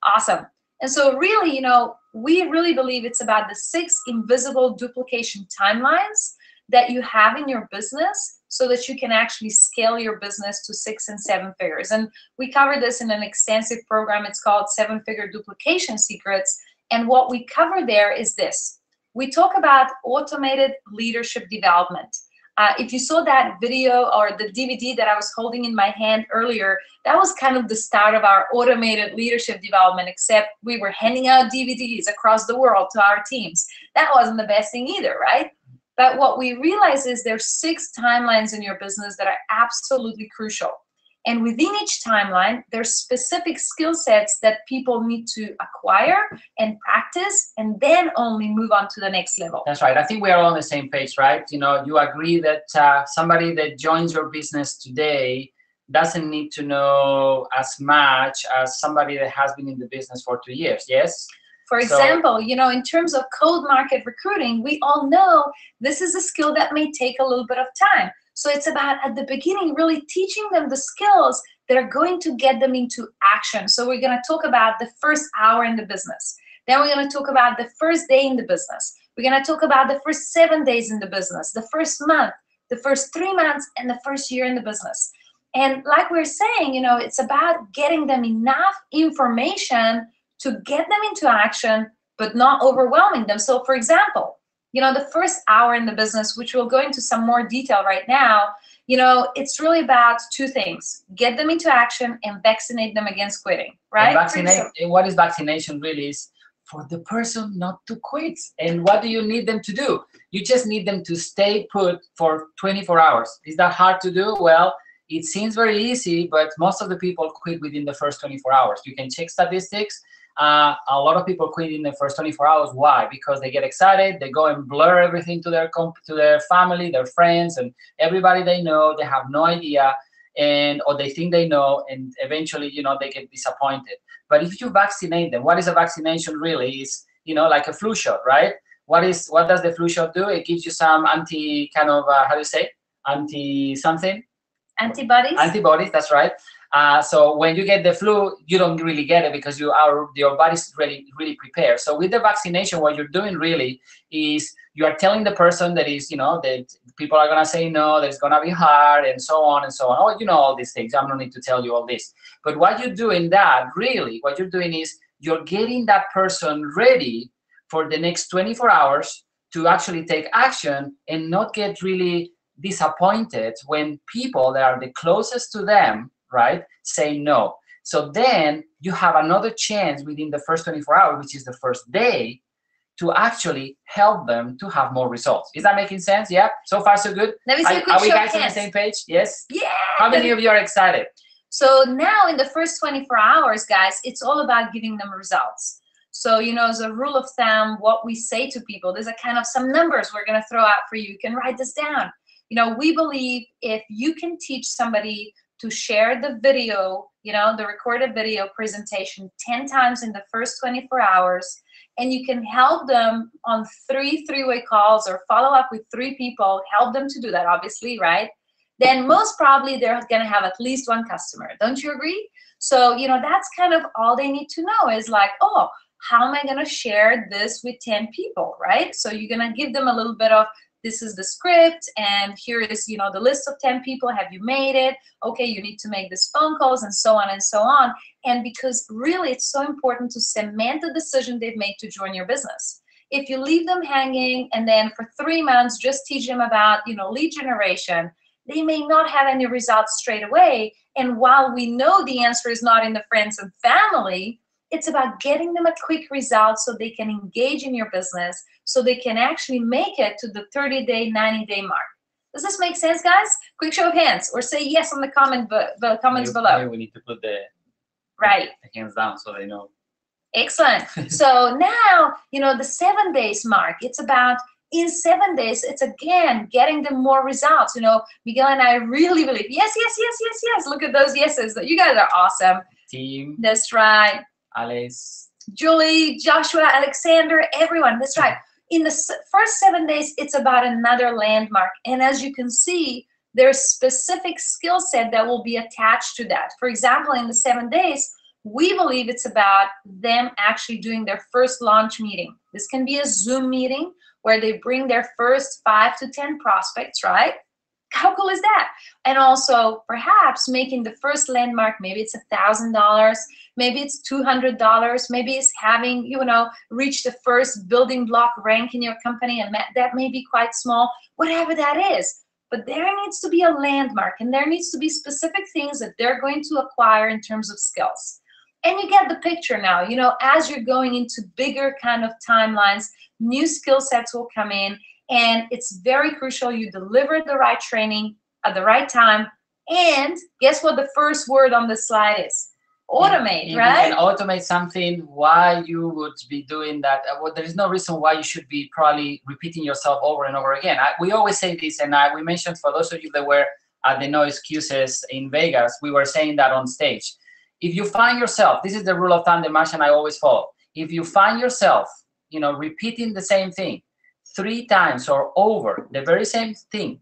awesome. And so really, we really believe it's about the 6 invisible duplication timelines that you have in your business so that you can actually scale your business to 6 and 7 figures. And we cover this in an extensive program. It's called 7-Figure Duplication Secrets. And what we cover there is this. We talk about automated leadership development. If you saw that video or the DVD that I was holding in my hand earlier, that was kind of the start of our automated leadership development, except we were handing out DVDs across the world to our teams. That wasn't the best thing either, right? But what we realize is there's 6 timelines in your business that are absolutely crucial. And within each timeline, there's specific skill sets that people need to acquire and practice, and then only move on to the next level. That's right. I think we are all on the same page, right? You agree that somebody that joins your business today doesn't need to know as much as somebody that has been in the business for 2 years, yes? For example, in terms of cold market recruiting, we all know this is a skill that may take a little bit of time. So it's about, at the beginning, really teaching them the skills that are going to get them into action. So we're going to talk about the first hour in the business. Then we're going to talk about the first day in the business. We're going to talk about the first 7 days in the business, the first month, the first 3 months, and the first year in the business. And like we're saying, it's about getting them enough information to get them into action, but not overwhelming them. So for example, the first hour in the business, which we'll go into some more detail right now, it's really about 2 things: get them into action and vaccinate them against quitting, right? What is vaccination really is for the person not to quit. And what do you need them to do? You just need them to stay put for 24 hours. Is that hard to do? Well, it seems very easy, but most of the people quit within the first 24 hours. You can check statistics. A lot of people quit in the first 24 hours. Why? Because they get excited, they go and blur everything to their family, their friends, and everybody they know. They have no idea, or they think they know, and eventually, they get disappointed. But if you vaccinate them, what is a vaccination really? Is like a flu shot, right? What does the flu shot do? It gives you some anti something. Antibodies. Antibodies. That's right. So when you get the flu, you don't really get it because your body's really prepared. So with the vaccination, what you're doing really is you are telling the person that that people are gonna say no, that it's gonna be hard, and so on and so on. Oh, all these things. I don't need to tell you all this. But what you're doing what you're doing is you're getting that person ready for the next 24 hours to actually take action and not get really disappointed when people that are the closest to them, right, say no. So then you have another chance within the first 24 hours, which is the first day, to actually help them to have more results. Is that making sense? Yeah? So far, so good? Let me see a quick Are we show guys of on the hands. same page? Yes? Yeah! How many of you are excited? So now in the first 24 hours, guys, it's all about giving them results. So, you know, as a rule of thumb, what we say to people, there's a kind of some numbers we're going to throw out for you. You can write this down. You know, we believe if you can teach somebody to share the video, you know, the recorded video presentation 10 times in the first 24 hours, and you can help them on 3 three-way calls or follow up with 3 people, help them to do that, obviously, right? Then most probably they're going to have at least 1 customer. Don't you agree? So, you know, that's kind of all they need to know is like, oh, how am I going to share this with 10 people, right? So you're going to give them a little bit of, this is the script, and here is, you know, the list of 10 people. Have you made it? Okay, you need to make these phone calls, and so on and so on. And because really it's so important to cement the decision they've made to join your business. If you leave them hanging and then for 3 months just teach them about, you know, lead generation, they may not have any results straight away. And while we know the answer is not in the friends and family, it's about getting them a quick result so they can engage in your business, so they can actually make it to the 30-day, 90-day mark. Does this make sense, guys? Quick show of hands, or say yes on the comments below. Maybe we need to put the hands down so they know. Excellent. So now, you know, the 7 days mark, it's about in 7 days, it's again getting them more results. You know, Miguel and I really believe, yes, yes, yes, yes, yes. Look at those yeses. You guys are awesome. Team. That's right. Alice. Julie, Joshua, Alexander, everyone. That's right. In the first 7 days, it's about another landmark. And as you can see, there's specific skill set that will be attached to that. For example, in the 7 days, we believe it's about them actually doing their first launch meeting. This can be a Zoom meeting where they bring their first 5 to 10 prospects, right? How cool is that? And also perhaps making the first landmark, maybe it's $1,000, maybe it's $200, maybe it's having, you know, reach the first building block rank in your company, and that may be quite small, whatever that is. But there needs to be a landmark, and there needs to be specific things that they're going to acquire in terms of skills. And you get the picture now. You know, as you're going into bigger kind of timelines, new skill sets will come in, and it's very crucial you deliver the right training at the right time. And guess what the first word on the slide is? Automate, right? You can automate something. Why you would be doing that? Well, there is no reason why you should be probably repeating yourself over and over again. We always say this, and we mentioned for those of you that were at the No Excuses in Vegas, we were saying that on stage. If you find yourself, this is the rule of thumb that Masha and I always follow. If you find yourself, you know, repeating the same thing 3 times or over, the very same thing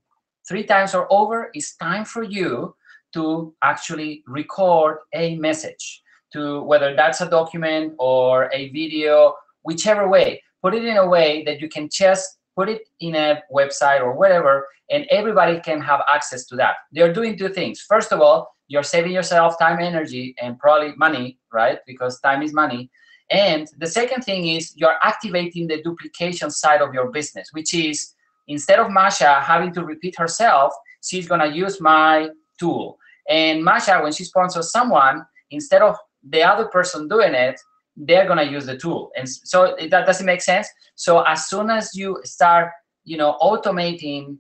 3 times or over, it's time for you to actually record a message, to whether that's a document or a video, whichever way. Put it in a way that you can just put it in a website or whatever, and everybody can have access to that. They're doing 2 things. First of all, you're saving yourself time, energy, and probably money, right? Because time is money. And the second thing is you're activating the duplication side of your business, which is instead of Masha having to repeat herself, she's going to use my tool. And Masha, when she sponsors someone, instead of the other person doing it, they're going to use the tool. And so that doesn't make sense. So as soon as you start, you know, automating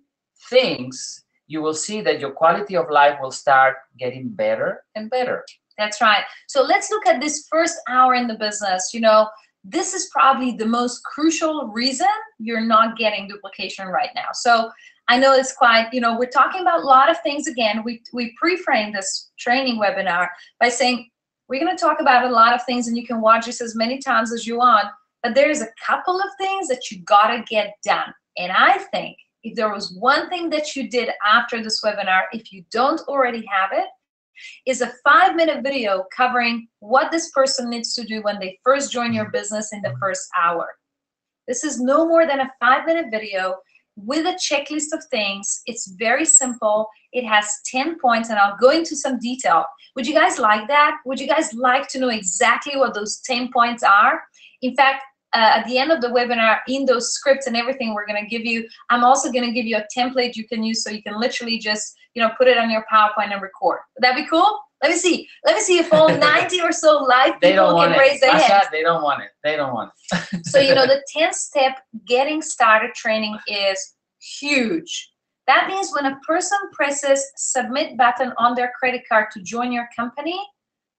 things, you will see that your quality of life will start getting better and better. That's right. So let's look at this first hour in the business. You know, this is probably the most crucial reason you're not getting duplication right now. So I know it's quite, you know, we're talking about a lot of things. Again, we pre-framed this training webinar by saying we're going to talk about a lot of things, and you can watch this as many times as you want, but there's a couple of things that you got to get done. And I think if there was one thing that you did after this webinar, if you don't already have it, is a 5-minute video covering what this person needs to do when they first join your business in the first hour. This is no more than a 5-minute video with a checklist of things. It's very simple. It has 10 points, and I'll go into some detail. Would you guys like that? Would you guys like to know exactly what those 10 points are? In fact, at the end of the webinar, in those scripts and everything we're going to give you, I'm also going to give you a template you can use so you can literally just, you know, put it on your PowerPoint and record. Would that be cool? Let me see if all 90 or so live people can raise their hands. They don't want it. They don't want it. So, you know, the 10-step getting started training is huge. That means when a person presses submit button on their credit card to join your company,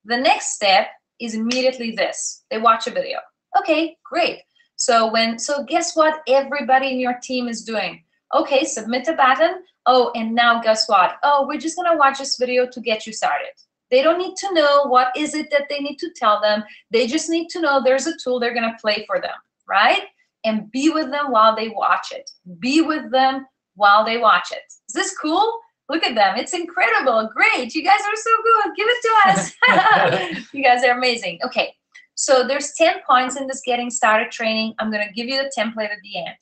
the next step is immediately this. They watch a video. Okay, great. So guess what everybody in your team is doing? Okay, submit a button. Oh, and now guess what? Oh, we're just gonna watch this video to get you started. They don't need to know what is it that they need to tell them. They just need to know there's a tool they're gonna play for them, right? And be with them while they watch it. Be with them while they watch it. Is this cool? Look at them. It's incredible. Great. You guys are so good. Give it to us. You guys are amazing. Okay. So there's 10 points in this getting started training. I'm going to give you the template at the end.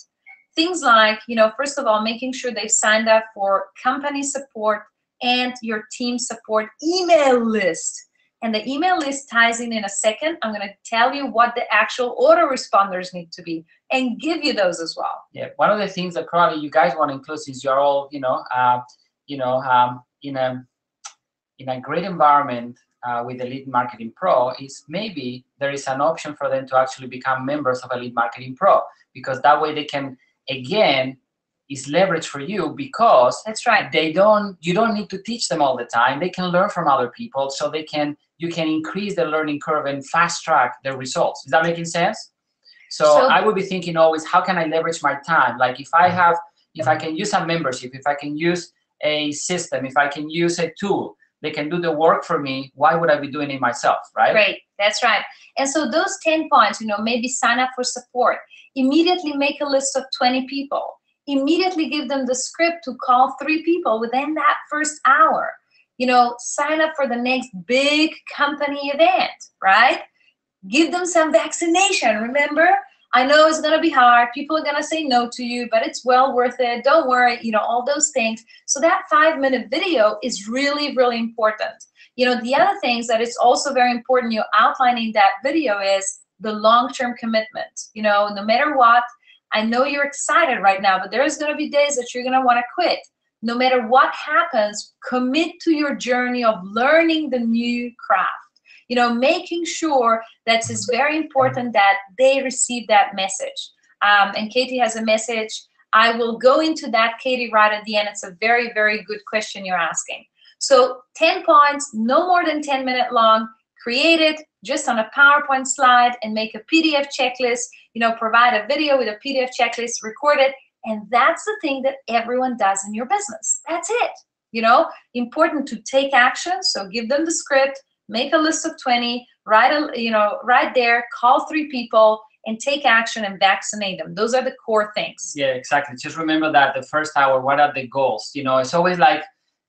Things like, you know, first of all, making sure they've signed up for company support and your team support email list. And the email list ties in a second. I'm going to tell you what the actual autoresponders need to be and give you those as well. Yeah, one of the things that probably you guys want to include, since you're all, in a great environment with Elite Marketing Pro, is maybe there is an option for them to actually become members of Elite Marketing Pro, because that way they can, again, is leverage for you, because that's right. You don't need to teach them all the time. They can learn from other people, so you can increase the learning curve and fast track their results. Is that making sense? So I would be thinking always, how can I leverage my time? Like if I can use a membership, if I can use a system, if I can use a tool, they can do the work for me. Why would I be doing it myself, right? Great, that's right. And so those 10 points, you know, maybe sign up for support. Immediately make a list of 20 people. Immediately give them the script to call 3 people within that first hour. You know, sign up for the next big company event, right? Give them some vaccination, remember? I know it's gonna be hard. People are gonna say no to you, but it's well worth it. Don't worry, you know, all those things. So that 5-minute video is really, really important. You know, the other things that is also very important you're outlining that video is the long-term commitment. You know, no matter what, I know you're excited right now, but there's gonna be days that you're gonna wanna quit. No matter what happens, commit to your journey of learning the new craft. You know, making sure that it's very important that they receive that message. And Katie has a message. I will go into that, Katie, right at the end. It's a very, very good question you're asking. So 10 points, no more than 10-minute long. Create it just on a PowerPoint slide and make a PDF checklist. You know, provide a video with a PDF checklist, record it. And that's the thing that everyone does in your business. That's it. You know, important to take action. So give them the script. Make a list of 20, right there, call 3 people and take action and vaccinate them. Those are the core things. Yeah, exactly. Just remember that the first hour, what are the goals? You know, it's always like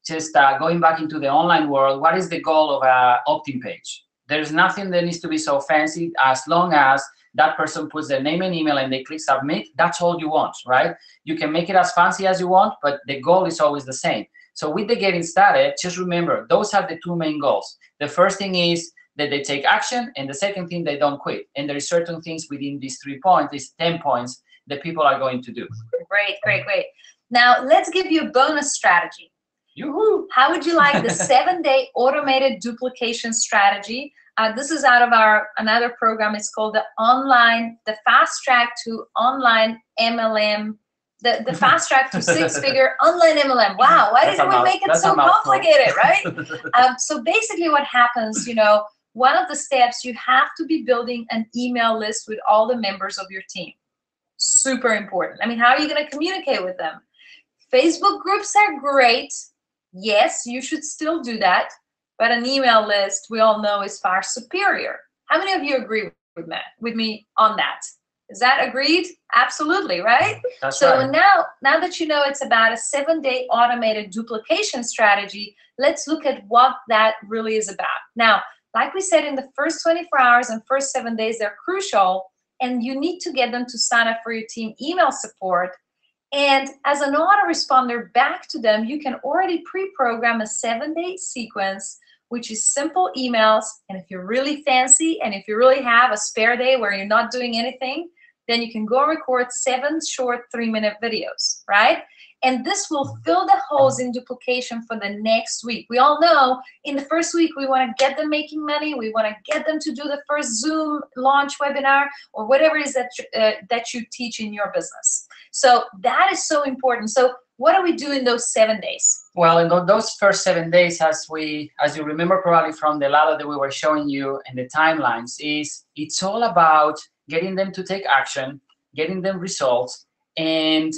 just going back into the online world, what is the goal of an opt-in page? There's nothing that needs to be so fancy, as long as that person puts their name and email and they click submit. That's all you want, right? You can make it as fancy as you want, but the goal is always the same. So with the getting started, just remember, those are the 2 main goals. The first thing is that they take action, and the second thing, they don't quit. And there is certain things within these 3 points, these 10 points, that people are going to do. Great, great, great. Now, let's give you a bonus strategy. Yoo-hoo! How would you like the 7-day automated duplication strategy? This is out of another program. It's called the Fast Track to Online MLM. The fast track to 6-figure online MLM. Wow, why didn't we make it so complicated, right? So basically what happens, you know, one of the steps, you have to be building an email list with all the members of your team. Super important. I mean, how are you going to communicate with them? Facebook groups are great. Yes, you should still do that. But an email list, we all know, is far superior. How many of you agree with me on that? Is that agreed? Absolutely, right? That's so right. now that you know it's about a 7-day automated duplication strategy, let's look at what that really is about. Now, like we said, in the first 24 hours and first 7 days, they're crucial, and you need to get them to sign up for your team email support. And as an autoresponder back to them, you can already pre-program a 7-day sequence, which is simple emails. And if you're really fancy, and if you really have a spare day where you're not doing anything, then you can go record 7 short 3-minute videos, right? And this will fill the holes in duplication for the next week. We all know in the first week, we want to get them making money. We want to get them to do the first Zoom launch webinar or whatever it is that you teach in your business. So that is so important. So what do we do in those 7 days? Well, in those first 7 days, as you remember probably from the ladder that we were showing you and the timelines, it's all about getting them to take action, getting them results, and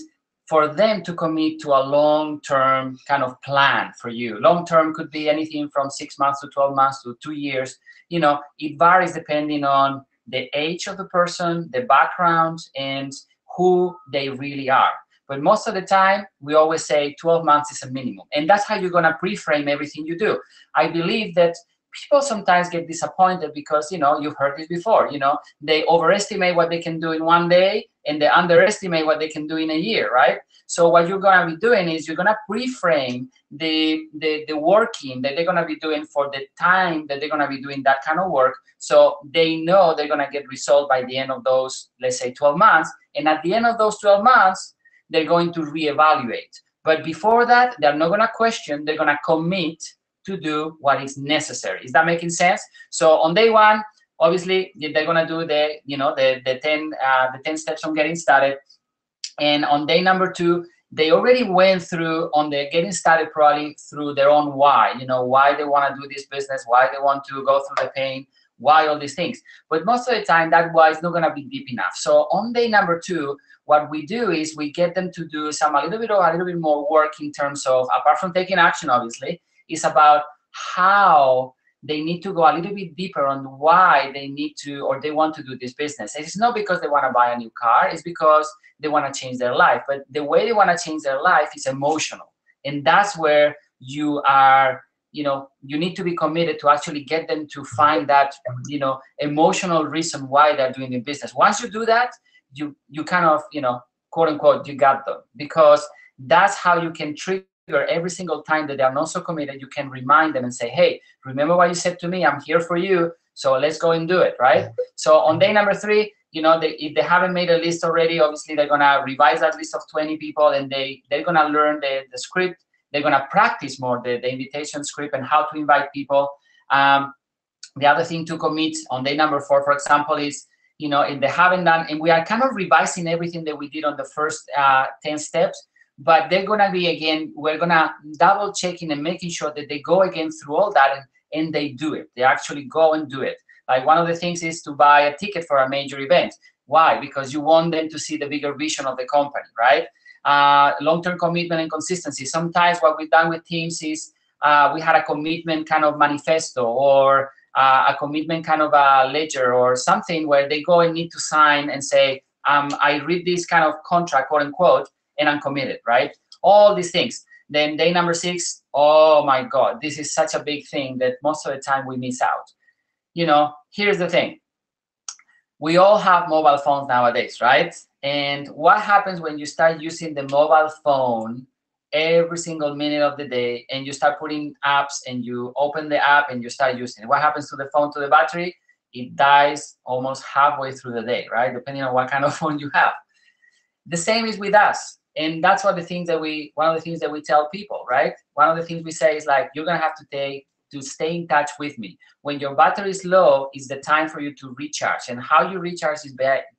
for them to commit to a long-term kind of plan for you. Long-term could be anything from 6 months to 12 months to 2 years. You know, it varies depending on the age of the person, the background, and who they really are. But most of the time, we always say 12 months is a minimum. And that's how you're going to pre-frame everything you do. I believe that people sometimes get disappointed because, you know, you've heard this before, you know, they overestimate what they can do in 1 day and they underestimate what they can do in a year, right? So what you're going to be doing is you're going to pre-frame the working that they're going to be doing for the time that they're going to be doing that kind of work. So they know they're going to get results by the end of those, let's say 12 months. And at the end of those 12 months, they're going to reevaluate. But before that, they're not going to question, they're going to commit to do what is necessary. Is that making sense? So on day one, obviously, they're going to do the 10 steps on getting started. And on day number 2, they already went through on the getting started probably through their own why, you know, why they want to do this business, why they want to go through the pain, why all these things. But most of the time, that why is not going to be deep enough. So on day number 2, what we do is we get them to do a little bit more work in terms of, apart from taking action, obviously, is about how they need to go a little bit deeper on why they need to or they want to do this business. It's not because they want to buy a new car, it's because they want to change their life. But the way they want to change their life is emotional. And that's where you are, you know, you need to be committed to actually get them to find that, you know, emotional reason why they're doing the business. Once you do that, you kind of, you know, quote unquote, you got them, because that's how you can trigger every single time that they are not so committed. You can remind them and say, hey, remember what you said to me? I'm here for you. So let's go and do it, right? So on day number 3, you know, if they haven't made a list already, obviously they're going to revise that list of 20 people and they're going to learn the script. They're going to practice more the invitation script and how to invite people. The other thing to commit on day number 4, for example, is, you know, if they haven't done, and we are kind of revising everything that we did on the first 10 steps, but they're going to be, again, we're going to double checking and making sure that they go again through all that and they do it. They actually go and do it. Like one of the things is to buy a ticket for a major event. Why? Because you want them to see the bigger vision of the company, right? Long-term commitment and consistency. Sometimes what we've done with teams is we had a commitment kind of manifesto or a commitment kind of a ledger or something where they go and need to sign and say, I read this kind of contract, quote unquote, and I'm committed, right? All these things. Then day number 6, oh my God, this is such a big thing that most of the time we miss out. You know, here's the thing. We all have mobile phones nowadays, right? And what happens when you start using the mobile phone every single minute of the day and you start putting apps and you open the app and you start using it? What happens to the phone, to the battery? It dies almost halfway through the day, right? Depending on what kind of phone you have. The same is with us. And that's one of the things that we tell people, right? One of the things we say is like, you're gonna have to stay in touch with me. When your battery is low, it's the time for you to recharge. And how you recharge is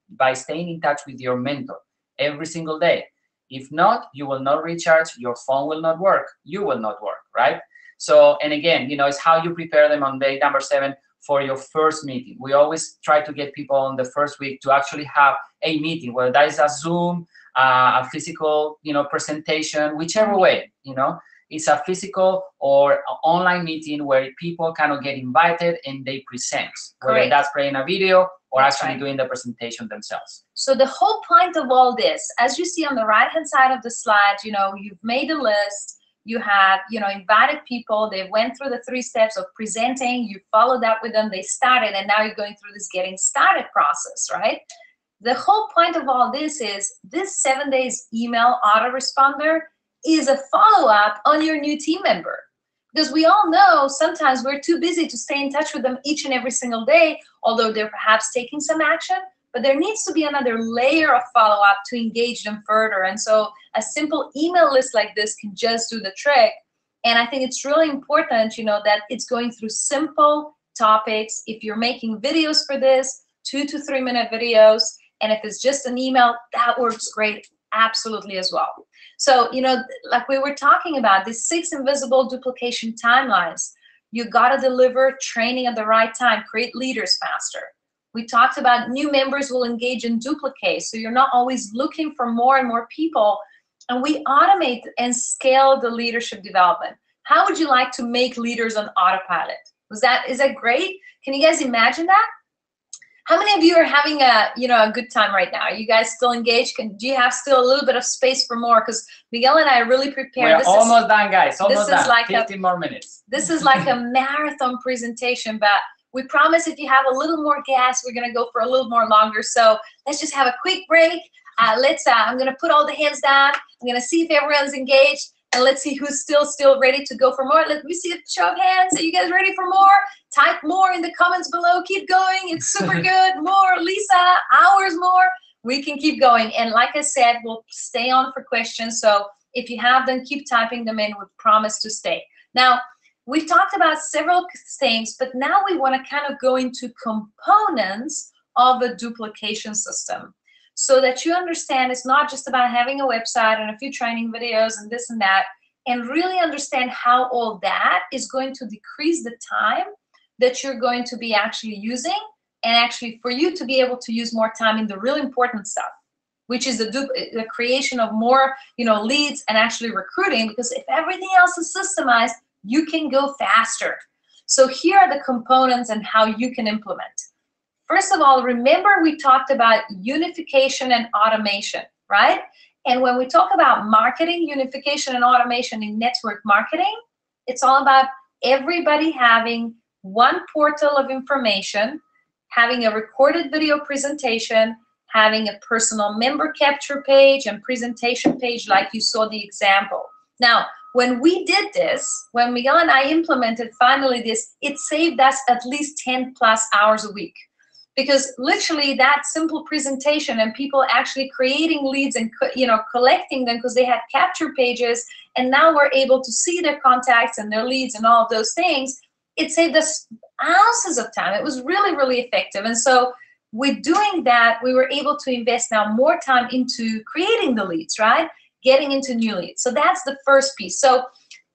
by staying in touch with your mentor every single day. If not, you will not recharge, your phone will not work, you will not work, right? So, and again, you know, it's how you prepare them on day number 7 for your first meeting. We always try to get people on the first week to actually have a meeting, whether that is a Zoom, a physical, you know, presentation, whichever way, you know, it's a physical or online meeting where people kind of get invited and they present, whether that's playing a video or actually doing the presentation themselves. So the whole point of all this, as you see on the right-hand side of the slide, you know, you've made a list, you have, you know, invited people, they went through the 3 steps of presenting, you followed up with them, they started, and now you're going through this getting started process, right? The whole point of all this is this 7 days email autoresponder is a follow-up on your new team member. Because we all know sometimes we're too busy to stay in touch with them each and every single day, although they're perhaps taking some action, but there needs to be another layer of follow-up to engage them further. And so a simple email list like this can just do the trick. And I think it's really important, you know, that it's going through simple topics. If you're making videos for this, 2 to 3 minute videos, and if it's just an email, that works great absolutely as well. So, you know, like we were talking about, these 6 invisible duplication timelines. You got to deliver training at the right time, create leaders faster. We talked about new members will engage in duplicate, so you're not always looking for more and more people. And we automate and scale the leadership development. How would you like to make leaders on autopilot? Is that great? Can you guys imagine that? How many of you are having a good time right now? Are you guys still engaged? Do you have still a little bit of space for more? Because Miguel and I are really prepared. We're almost done, guys. Almost done. Like 15 more minutes. This is like a marathon presentation, but we promise if you have a little more gas, we're gonna go for a little more longer. So let's just have a quick break. I'm gonna put all the hands down. I'm gonna see if everyone's engaged, and let's see who's still ready to go for more. Let me see a show of hands. Are you guys ready for more? Type more in the comments below. Keep going. It's super good. More, Lisa, hours more. We can keep going. And like I said, we'll stay on for questions. So if you have them, keep typing them in. We promise to stay. Now, we've talked about several things, but now we want to kind of go into components of a duplication system, so that you understand it's not just about having a website and a few training videos and this and that, and really understand how all that is going to decrease the time that you're going to be actually using, and actually for you to be able to use more time in the really important stuff, which is the creation of more, you know, leads and actually recruiting, because if everything else is systemized, you can go faster. So here are the components and how you can implement. First of all, remember we talked about unification and automation, right? And when we talk about marketing, unification and automation in network marketing, it's all about everybody having one portal of information, having a recorded video presentation, having a personal member capture page and presentation page like you saw the example. Now, when we did this, when Miguel and I implemented finally this, it saved us at least 10+ hours a week. Because literally that simple presentation and people actually creating leads and, you know, collecting them because they had capture pages, and now we're able to see their contacts and their leads and all of those things, it saved us ounces of time. It was really, really effective. And so with doing that, we were able to invest now more time into creating the leads, right? Getting into new leads. So that's the first piece. So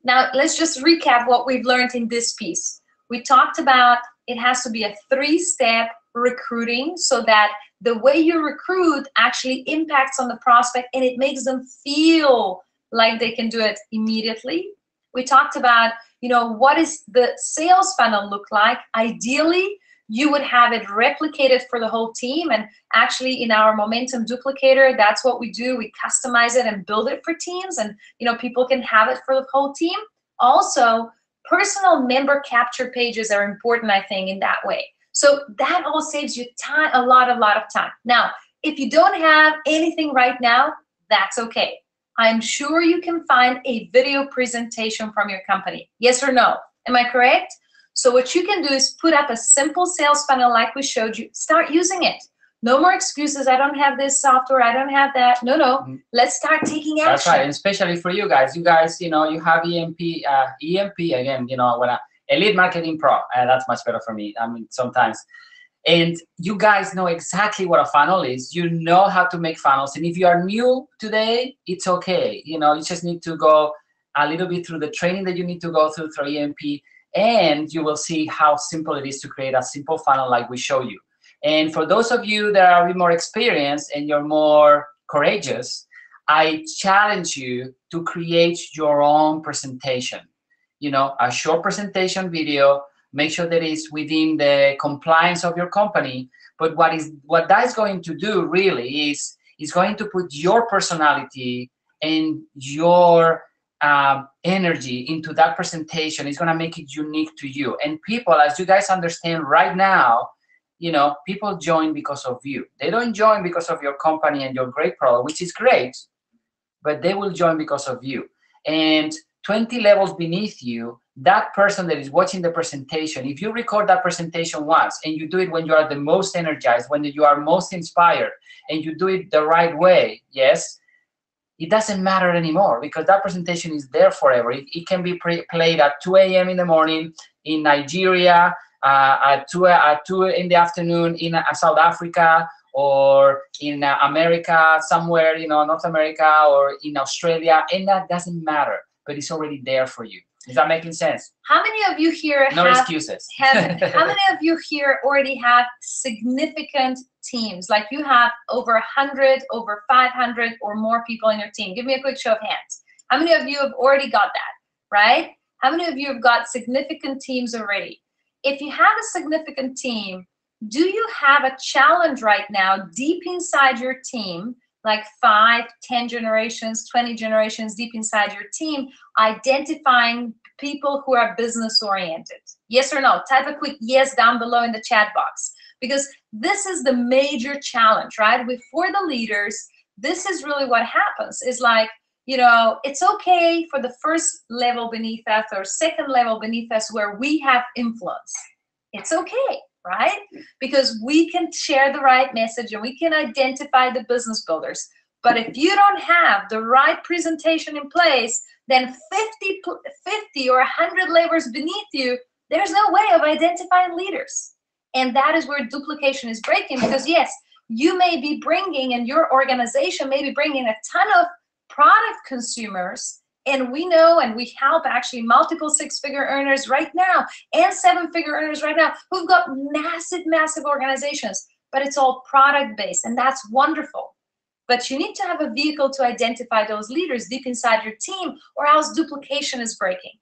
now let's just recap what we've learned in this piece. We talked about it has to be a 3-step recruiting, so that the way you recruit actually impacts on the prospect and it makes them feel like they can do it immediately. We talked about, you know, what is the sales funnel look like? Ideally, you would have it replicated for the whole team, and actually in our momentum duplicator, that's what we do. We customize it and build it for teams, and you know, people can have it for the whole team. Also, personal member capture pages are important, I think, in that way. So that all saves you time, a lot of time. Now, if you don't have anything right now, that's okay. I'm sure you can find a video presentation from your company. Yes or no? Am I correct? So what you can do is put up a simple sales funnel like we showed you. Start using it. No more excuses. I don't have this software. I don't have that. No. Let's start taking action. That's right. And especially for you guys. You guys, you know, you have EMP again, you know, when Elite Marketing Pro. That's much better for me. I mean, sometimes. And you guys know exactly what a funnel is. You know how to make funnels. And if you are new today, it's okay. You know, you just need to go a little bit through the training that you need to go through EMP, and you will see how simple it is to create a simple funnel like we show you. And for those of you that are a bit more experienced and you're more courageous, I challenge you to create your own presentation. You know, a short presentation video. Make sure that it's within the compliance of your company. But what that is going to do really is going to put your personality and your energy into that presentation. It's going to make it unique to you. And people, as you guys understand right now, you know, people join because of you. They don't join because of your company and your great product, which is great, but they will join because of you. And 20 levels beneath you, that person that is watching the presentation, if you record that presentation once and you do it when you are the most energized, when you are most inspired, and you do it the right way, yes, it doesn't matter anymore, because that presentation is there forever. It can be played at 2 a.m. in the morning in Nigeria, at 2 in the afternoon in South Africa, or in America, somewhere, North America, or in Australia, and that doesn't matter, but it's already there for you. Is that making sense? How many of you here no excuses. How many of you here already have significant teams? Like you have over 100, over 500 or more people in your team. Give me a quick show of hands. How many of you have already got that, right? How many of you have got significant teams already? If you have a significant team, do you have a challenge right now deep inside your team, like 5, 10 generations, 20 generations deep inside your team, identifying people who are business oriented? Yes or no? Type a quick yes down below in the chat box, because this is the major challenge, right? For the leaders, this is really what happens. Is like, it's okay for the first level beneath us or second level beneath us where we have influence. It's okay, right? Because we can share the right message and we can identify the business builders. But if you don't have the right presentation in place, then 50 or 100 layers beneath you, there's no way of identifying leaders. And that is where duplication is breaking, because yes, you may be bringing, and your organization may be bringing a ton of product consumers, and we know and we help actually multiple 6-figure earners right now and 7-figure earners right now who've got massive organizations, but it's all product based, and that's wonderful. But you need to have a vehicle to identify those leaders deep inside your team, or else duplication is breaking.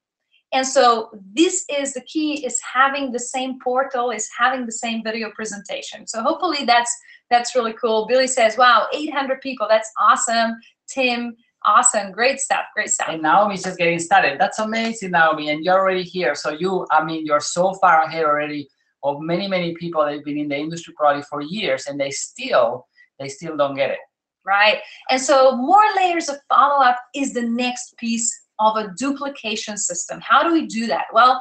And so this is the key, is having the same portal, is having the same video presentation. So hopefully that's really cool. Billy says, wow, 800 people, that's awesome. Tim, awesome, great stuff. And Naomi's just getting started. That's amazing, Naomi, and you're already here. So you're so far ahead already of many people that have been in the industry probably for years, and they still don't get it. Right, and so more layers of follow-up is the next piece of a duplication system. How do we do that? Well,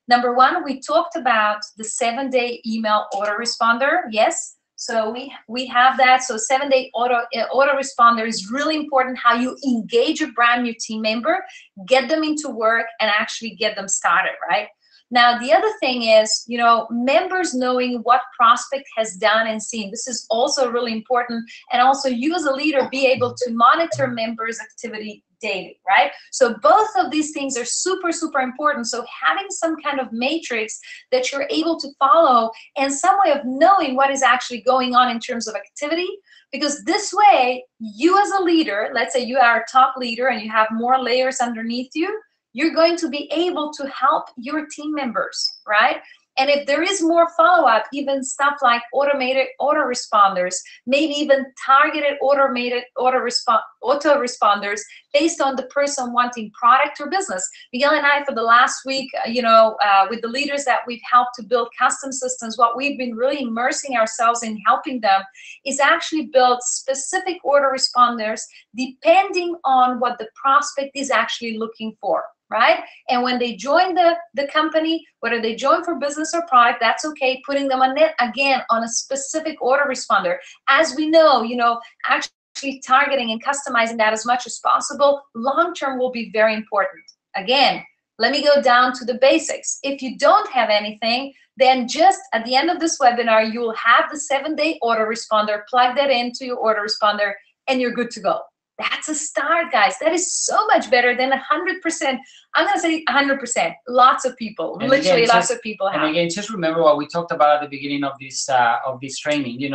number one, we talked about the 7-day email autoresponder. Yes, so we have that. So 7-day autoresponder is really important. How you engage a brand new team member, get them into work, and actually get them started, right? Now, the other thing is, members knowing what prospect has done and seen. This is also really important. And also, you as a leader be able to monitor members' activity daily, right? So both of these things are super important. So having some kind of matrix that you're able to follow, and some way of knowing what is actually going on in terms of activity, because this way, you as a leader, let's say you are a top leader and you have more layers underneath you, you're going to be able to help your team members, right? And if there is more follow-up, even stuff like automated autoresponders, maybe even targeted automated autoresponders based on the person wanting product or business. Miguel and I, for the last week, with the leaders that we've helped to build custom systems, what we've been really immersing ourselves in helping them is actually build specific autoresponders depending on what the prospect is actually looking for. Right? And when they join the company, whether they join for business or product, that's okay. Putting them on again on a specific autoresponder. As we know, actually targeting and customizing that as much as possible, long-term will be very important. Again, let me go down to the basics. If you don't have anything, then just at the end of this webinar, you will have the 7-day autoresponder, plug that into your autoresponder, and you're good to go. That's a start, guys. That is so much better than 100%. I'm gonna say 100%. Lots of people, and literally again, lots of people have. And again, just remember what we talked about at the beginning of this training. You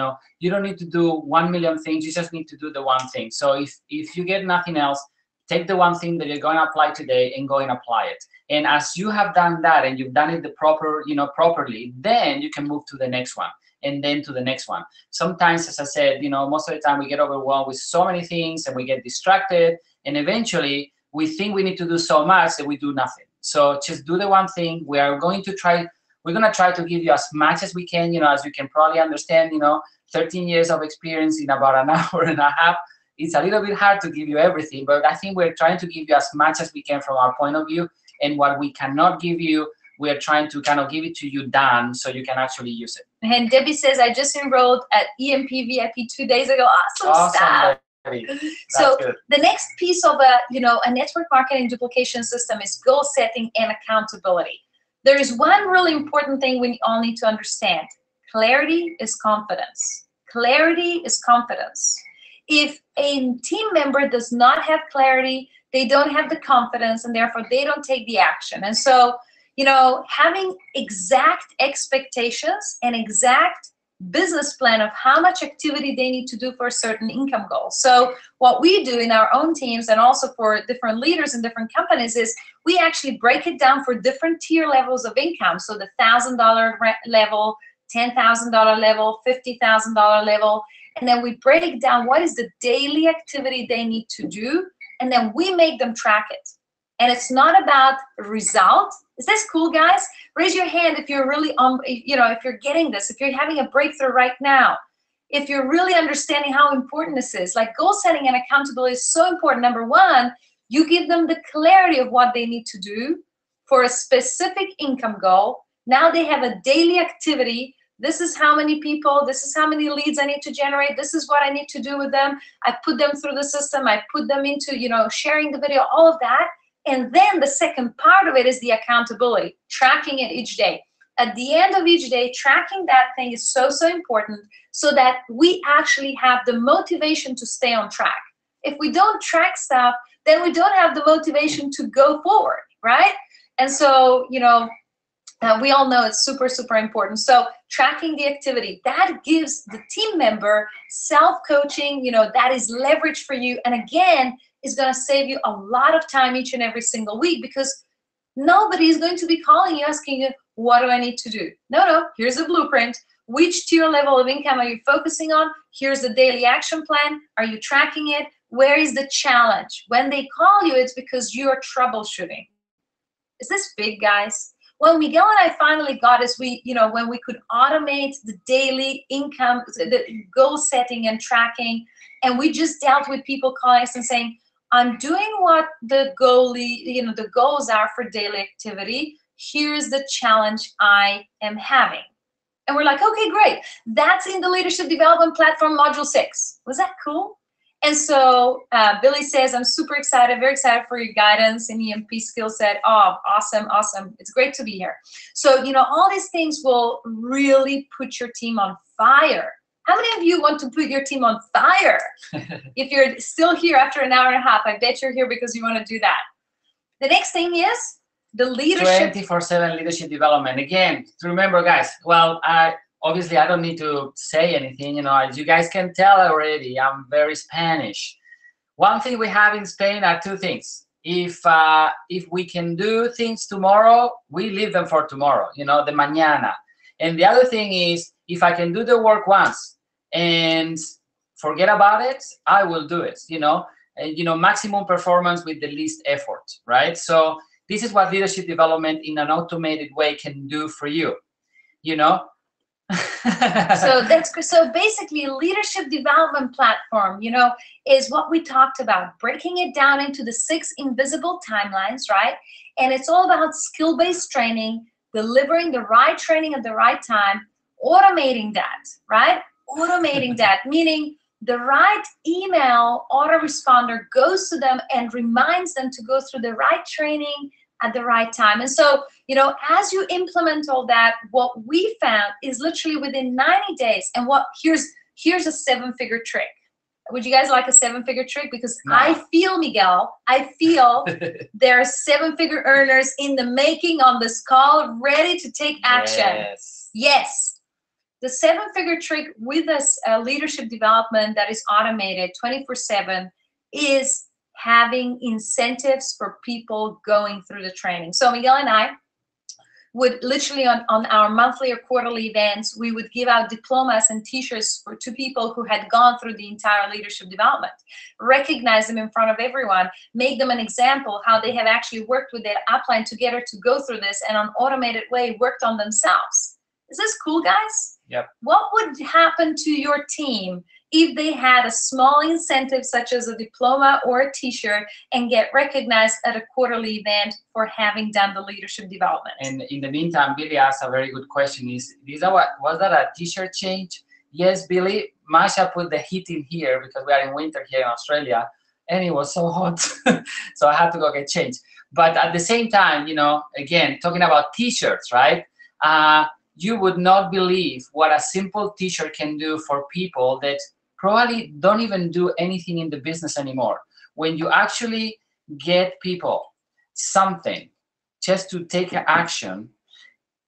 don't need to do 1 million things. You just need to do the one thing. So if you get nothing else, take the one thing that you're going to apply today and go and apply it. And as you have done that and you've done it properly, then you can move to the next one. And then to the next one. Sometimes, as I said, most of the time we get overwhelmed with so many things and we get distracted, and eventually we think we need to do so much that we do nothing. So just do the one thing. We're going to try to give you as much as we can, as you can probably understand, 13 years of experience in about an hour and a half. It's a little bit hard to give you everything, but I think we're trying to give you as much as we can from our point of view. and what we cannot give you, we are trying to kind of give it to you done so you can actually use it. And Debbie says, I just enrolled at EMP VIP 2 days ago. Awesome stuff. So good. The next piece of a network marketing duplication system is goal setting and accountability. There is one really important thing we all need to understand. Clarity is confidence. Clarity is confidence. If a team member does not have clarity, they don't have the confidence, and therefore they don't take the action. And so, having exact expectations and exact business plan of how much activity they need to do for a certain income goal. So what we do in our own teams, and also for different leaders in different companies, is we actually break it down for different tier levels of income. So the $1,000 level, $10,000 level, $50,000 level, and then we break down what is the daily activity they need to do, and then we make them track it. And it's not about result. Is this cool, guys? Raise your hand if you're really if you're getting this, if you're having a breakthrough right now, if you're really understanding how important this is. Like, goal setting and accountability is so important. Number one, you give them the clarity of what they need to do for a specific income goal. Now they have a daily activity. This is how many people, this is how many leads I need to generate. This is what I need to do with them. I put them through the system. I put them into, sharing the video, all of that. And then the second part of it is the accountability, tracking it each day. At the end of each day, tracking that thing is so, so important, so that we actually have the motivation to stay on track. If we don't track stuff, then we don't have the motivation to go forward, right? And so, we all know it's super, super important. So tracking the activity, that gives the team member self-coaching, that is leverage for you. And again, is going to save you a lot of time each and every single week, because nobody is going to be calling you asking you, what do I need to do? No, here's a blueprint. Which tier level of income are you focusing on? Here's the daily action plan. Are you tracking it? Where is the challenge? When they call you, it's because you're troubleshooting. Is this big, guys? Well, Miguel and I finally got is when we could automate the daily income, the goal setting and tracking, and we just dealt with people calling us and saying, I'm doing what the the goals are for daily activity. Here's the challenge I am having. And we're like, okay, great. That's in the Leadership Development Platform Module 6. Was that cool? And so Billy says, I'm super excited, very excited for your guidance in EMP skill set. Oh, awesome, awesome. It's great to be here. So, all these things will really put your team on fire. How many of you want to put your team on fire? If you're still here after an hour and a half, I bet you're here because you want to do that. The next thing is the leadership. 24/7 leadership development. Again, remember, guys, well, obviously, I don't need to say anything. As you guys can tell already, I'm very Spanish. One thing we have in Spain are two things. If we can do things tomorrow, we leave them for tomorrow, the mañana. And the other thing is, if I can do the work once and forget about it, I will do it, maximum performance with the least effort, right? So this is what leadership development in an automated way can do for you, So so basically, leadership development platform, is what we talked about, breaking it down into the 6 invisible timelines, right? And it's all about skill-based training, delivering the right training at the right time, automating that, right? Automating that, meaning the right email autoresponder goes to them and reminds them to go through the right training at the right time. And so, as you implement all that, what we found is literally within 90 days. And here's a 7-figure trick. Would you guys like a 7-figure trick? Because no. I feel, Miguel, there are 7-figure earners in the making on this call, ready to take action. Yes. The 7-figure trick with this leadership development that is automated 24/7 is having incentives for people going through the training. So Miguel and I would literally on our monthly or quarterly events, we would give out diplomas and t-shirts to people who had gone through the entire leadership development, recognize them in front of everyone, make them an example how they have actually worked with their upline together to go through this and on an automated way worked on themselves. Is this cool, guys? Yep. What would happen to your team if they had a small incentive such as a diploma or a t-shirt and get recognized at a quarterly event for having done the leadership development. And in the meantime, Billy asked a very good question. Was that a t-shirt change? Yes, Billy. Masha put the heat in here because we are in winter here in Australia and it was so hot. So I had to go get changed. But at the same time, you know, again, talking about t-shirts, right? You would not believe what a simple t-shirt can do for people that probably don't even do anything in the business anymore. When you actually get people something just to take action,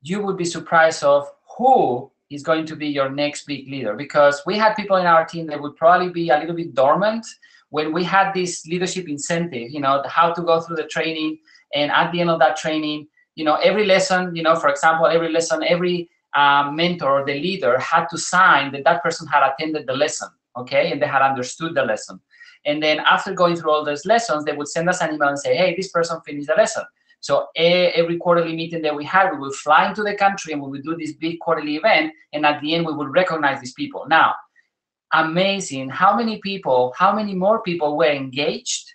you would be surprised of who is going to be your next big leader. Because we had people in our team that would probably be a little bit dormant when we had this leadership incentive, you know, how to go through the training. And at the end of that training, you know, every lesson, you know, for example, every mentor or the leader had to sign that that person had attended the lesson, okay, and they had understood the lesson. And then after going through all those lessons, they would send us an email and say, hey, this person finished the lesson. So every quarterly meeting that we had, we would fly into the country and we would do this big quarterly event. And at the end, we would recognize these people. Now, amazing how many more people were engaged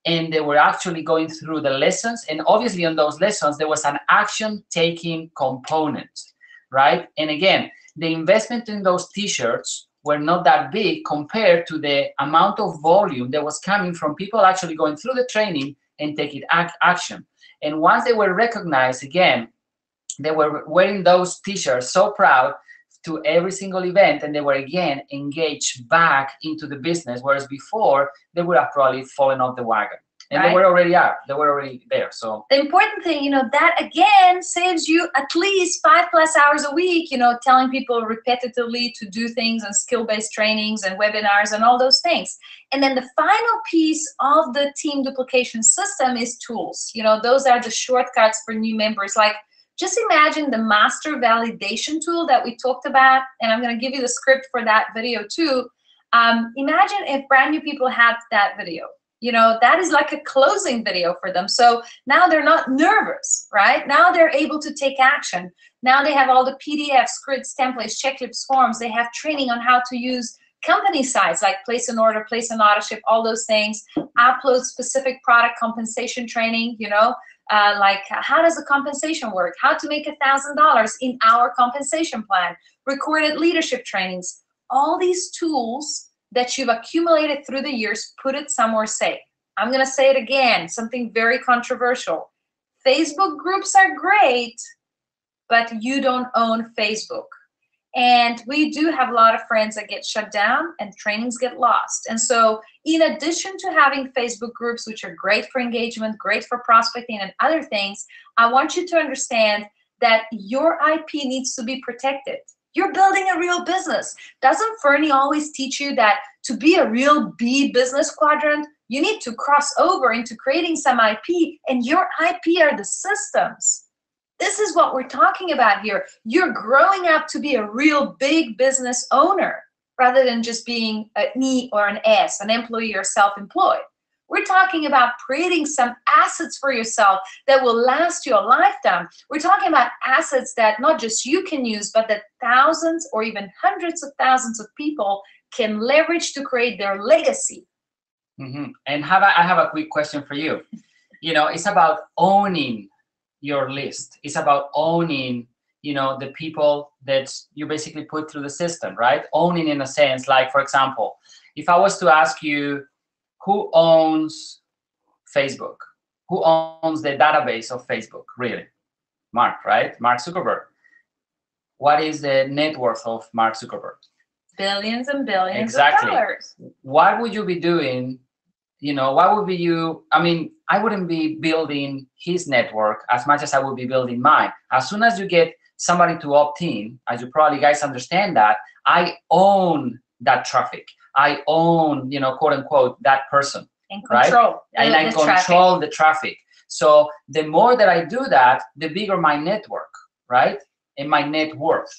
and they were actually going through the lessons. And obviously on those lessons, there was an action-taking component, right? And again, the investment in those t-shirts were not that big compared to the amount of volume that was coming from people actually going through the training and taking action. And once they were recognized, again, they were wearing those t-shirts so proud to every single event, and they were again engaged back into the business, whereas before they would have probably fallen off the wagon. And right. They were already there. So the important thing, you know, that again saves you at least 5+ hours a week, you know, telling people repetitively to do things and skill-based trainings and webinars and all those things. And then the final piece of the team duplication system is tools. You know, those are the shortcuts for new members. Like, just imagine the master validation tool that we talked about, and I'm going to give you the script for that video too. Imagine if brand new people had that video. You know, that is like a closing video for them. So now they're not nervous, right? Now they're able to take action. Now they have all the PDFs, scripts, templates, checklists, forms. They have training on how to use company sites like place an order, place an auto ship, all those things, upload specific product compensation training, you know, like how does the compensation work? How to make $1,000 in our compensation plan, recorded leadership trainings, all these tools that you've accumulated through the years, put it somewhere safe. I'm going to say it again, something very controversial. Facebook groups are great, but you don't own Facebook. And we do have a lot of friends that get shut down and trainings get lost. And so in addition to having Facebook groups, which are great for engagement, great for prospecting and other things, I want you to understand that your IP needs to be protected. You're building a real business. Doesn't Fernie always teach you that to be a real B business quadrant, you need to cross over into creating some IP, and your IP are the systems. This is what we're talking about here. You're growing up to be a real big business owner rather than just being an E or an S, an employee or self-employed. We're talking about creating some assets for yourself that will last you a lifetime. We're talking about assets that not just you can use, but that thousands or even hundreds of thousands of people can leverage to create their legacy. Mm-hmm. And I have a quick question for you. You know, it's about owning your list. It's about owning, you know, the people that you basically put through the system, right? Owning in a sense, like, for example, if I was to ask you, who owns Facebook? Who owns the database of Facebook, really? Mark, right? Mark Zuckerberg. What is the net worth of Mark Zuckerberg? Billions and billions exactly. of dollars. What would you be doing? You know, what would be you? I mean, I wouldn't be building his network as much as I would be building mine. As soon as you get somebody to opt in, as you probably guys understand that, I own that traffic. I own, you know, quote unquote, that person. And control. Right? And I control the traffic. So the more that I do that, the bigger my network, right? And my net worth.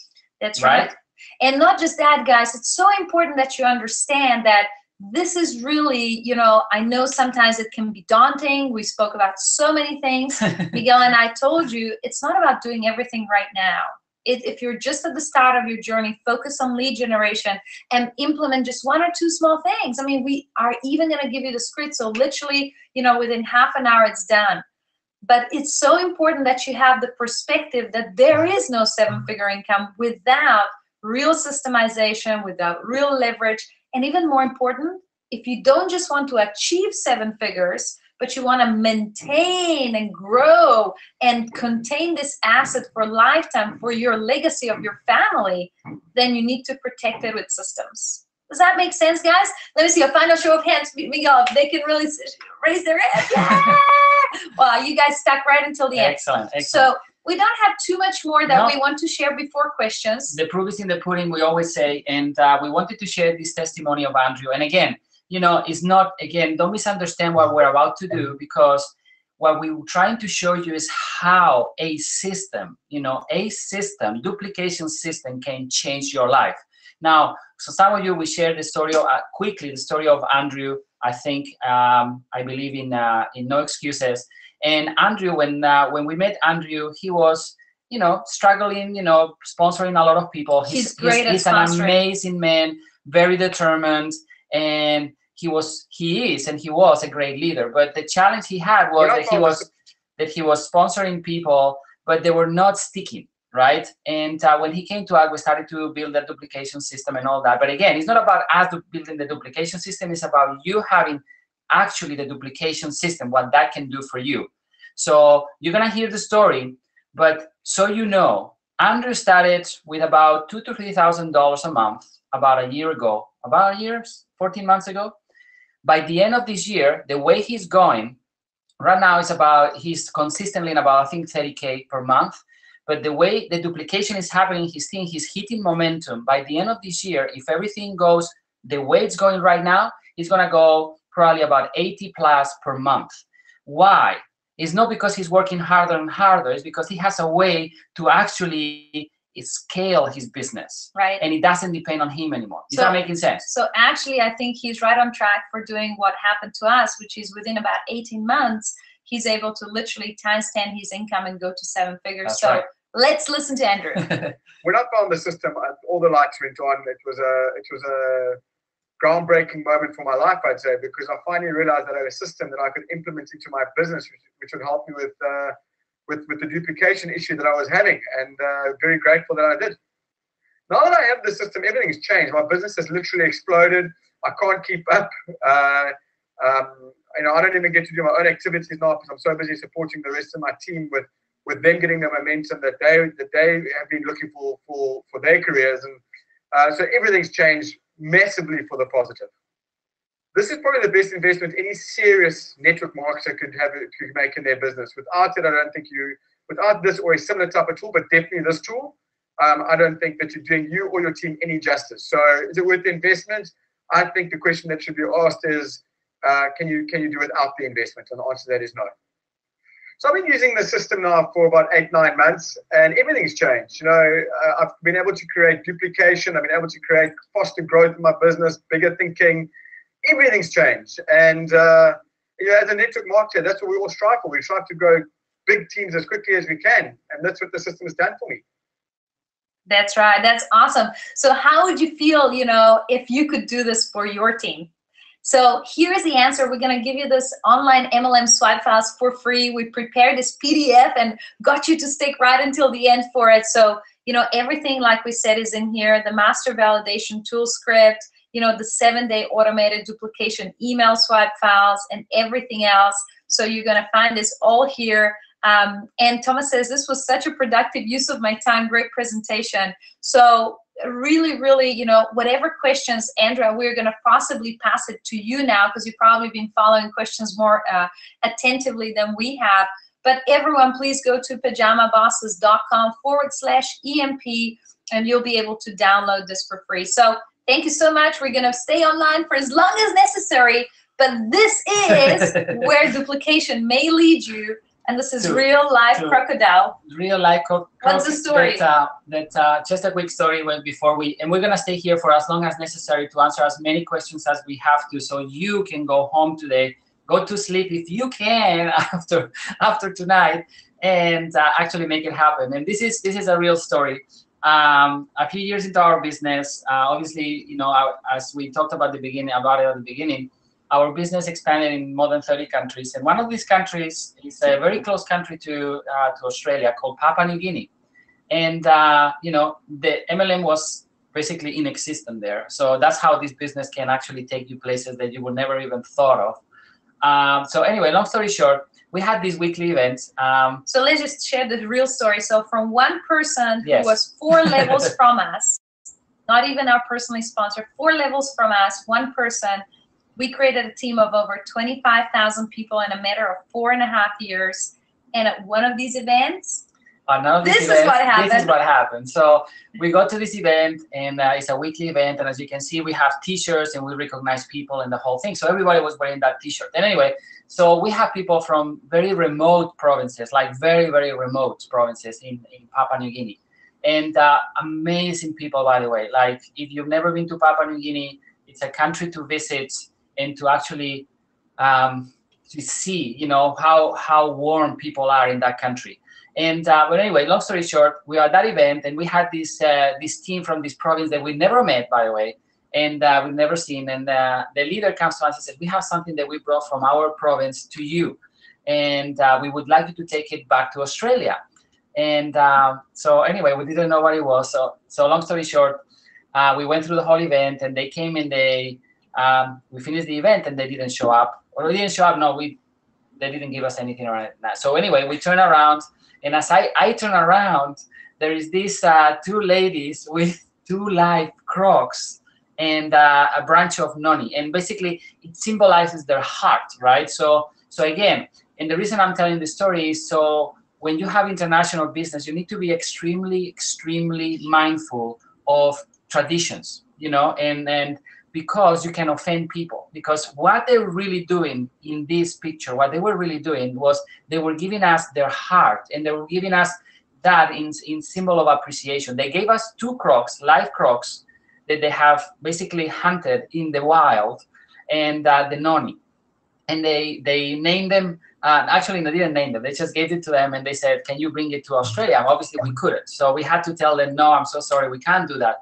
That's right. And not just that, guys, it's so important that you understand that this is really, you know, I know sometimes it can be daunting. We spoke about so many things. Miguel and I told you, it's not about doing everything right now. If you're just at the start of your journey, focus on lead generation and implement just 1 or 2 small things. I mean, we are even going to give you the script, so literally, you know, within half an hour it's done. But it's so important that you have the perspective that there is no 7-figure income without real systemization, without real leverage, and even more important, if you don't just want to achieve 7 figures, but you want to maintain and grow and contain this asset for a lifetime for your legacy of your family, then you need to protect it with systems. Does that make sense, guys? Let me see a final show of hands. Miguel, if they can really raise their hand. Yeah! Wow, you guys stuck right until the end. Excellent. So we don't have too much more that we want to share before questions. The proof is in the pudding, we always say, and we wanted to share this testimony of Andrew. And again, you know, it's not, again, don't misunderstand what we're about to do, because what we're trying to show you is how a system, you know, duplication system can change your life. Now, so some of you, we share the story of, quickly, the story of Andrew, I think, I believe in No Excuses. And Andrew, when we met Andrew, he was, you know, struggling, you know, sponsoring a lot of people. He's great at He's sponsoring. an amazing man, very determined, and he was a great leader. But the challenge he had was that he was sponsoring people, but they were not sticking, right? And when he came to us, we started to build that duplication system and all that. But again, it's not about us building the duplication system. It's about you having actually the duplication system, what that can do for you. So you're gonna hear the story, but so you know, Andrew started with about $2,000 to $3,000 a month about a year ago, 14 months ago. By the end of this year, the way he's going right now is he's consistently in about, I think, 30K per month. But the way the duplication is happening, he's hitting momentum. By the end of this year, if everything goes the way it's going right now, he's gonna go probably about 80 plus per month. Why? It's not because he's working harder and harder. It's because he has a way to actually scale his business. Right. And it doesn't depend on him anymore. Is that making sense? So actually, I think he's right on track for doing what happened to us, which is within about 18 months, he's able to literally times 10 his income and go to 7 figures. That's so right. Let's listen to Andrew. When I found the system, all the lights went on. It was a groundbreaking moment for my life, I'd say, because I finally realized that I had a system that I could implement into my business, which would help me with the duplication issue that I was having, and very grateful that I did. Now that I have the system, everything's changed. My business has literally exploded. I can't keep up. You know, I don't even get to do my own activities now because I'm so busy supporting the rest of my team with them getting the momentum that they have been looking for their careers, and so everything's changed massively for the positive. This is probably the best investment any serious network marketer could make in their business. Without it, I don't think without this or a similar type of tool, but definitely this tool, I don't think that you're doing you or your team any justice. So is it worth the investment? I think the question that should be asked is, can you do without the investment? And the answer to that is no. So I've been using the system now for about 8-9 months, and everything's changed. You know, I've been able to create duplication. I've been able to create foster growth in my business, bigger thinking. Everything's changed. And you know, as a network marketer, that's what we all strive for. We strive to grow big teams as quickly as we can, and that's what the system has done for me. That's right. That's awesome. So how would you feel, you know, if you could do this for your team? So here's the answer. We're going to give you this online MLM swipe files for free. We prepared this PDF and got you to stick right until the end for it. So, you know, everything, like we said, is in here. The master validation tool script, you know, the 7-day automated duplication email swipe files, and everything else. So you're going to find this all here. And Thomas says, this was such a productive use of my time. Great presentation. So really, really, you know, whatever questions, Andrea, we're going to possibly pass it to you now, because you've probably been following questions more attentively than we have. But everyone, please go to pajamabosses.com/EMP, and you'll be able to download this for free. So thank you so much. We're going to stay online for as long as necessary, but this is where duplication may lead you. And this is real life crocodile. Real life crocodile. What's the story? Just a quick story before and we're gonna stay here for as long as necessary to answer as many questions as we have to, so you can go home today, go to sleep if you can after tonight, and actually make it happen. And this is a real story. A few years into our business, obviously, you know, as we talked about at the beginning, our business expanded in more than 30 countries, and one of these countries is a very close country to Australia called Papua New Guinea. And you know, the MLM was basically inexistent there. So that's how this business can actually take you places that you would never even thought of. So anyway, long story short, we had these weekly events. So let's just share the real story. So from one person who Yes. was 4 levels from us, not even our personally sponsored, 4 levels from us, one person, we created a team of over 25,000 people in a matter of 4.5 years. And at one of these events, this is what happened. So we go to this event, and it's a weekly event. And as you can see, we have T-shirts, and we recognize people and the whole thing. So everybody was wearing that T-shirt. And anyway, so we have people from very remote provinces, like very, very remote provinces in Papua New Guinea. And amazing people, by the way. Like, if you've never been to Papua New Guinea, it's a country to visit and to actually to see, you know, how warm people are in that country. And but anyway, long story short, we are at that event, and we had this team from this province that we never met, by the way, and we've never seen. And the leader comes to us and says, "We have something that we brought from our province to you, and we would like you to take it back to Australia." And so anyway, we didn't know what it was. So long story short, we went through the whole event, and they came, and we finished the event, and they didn't show up. Or they didn't show up. No, they didn't give us anything around that. So anyway, we turn around. And as I turn around, there is these 2 ladies with 2 live crocs and a branch of noni. And basically, it symbolizes their heart, right? So again, and the reason I'm telling this story is so when you have international business, you need to be extremely, extremely mindful of traditions, you know, and because you can offend people. Because what they're really doing in this picture, what they were really doing was they were giving us their heart, and they were giving us that in symbol of appreciation. They gave us 2 crocs, live crocs, that they have basically hunted in the wild, and the noni. And they named them, actually they didn't name them, they just gave it to them, and they said, "Can you bring it to Australia?" And obviously we couldn't. So we had to tell them, "No, I'm so sorry, we can't do that.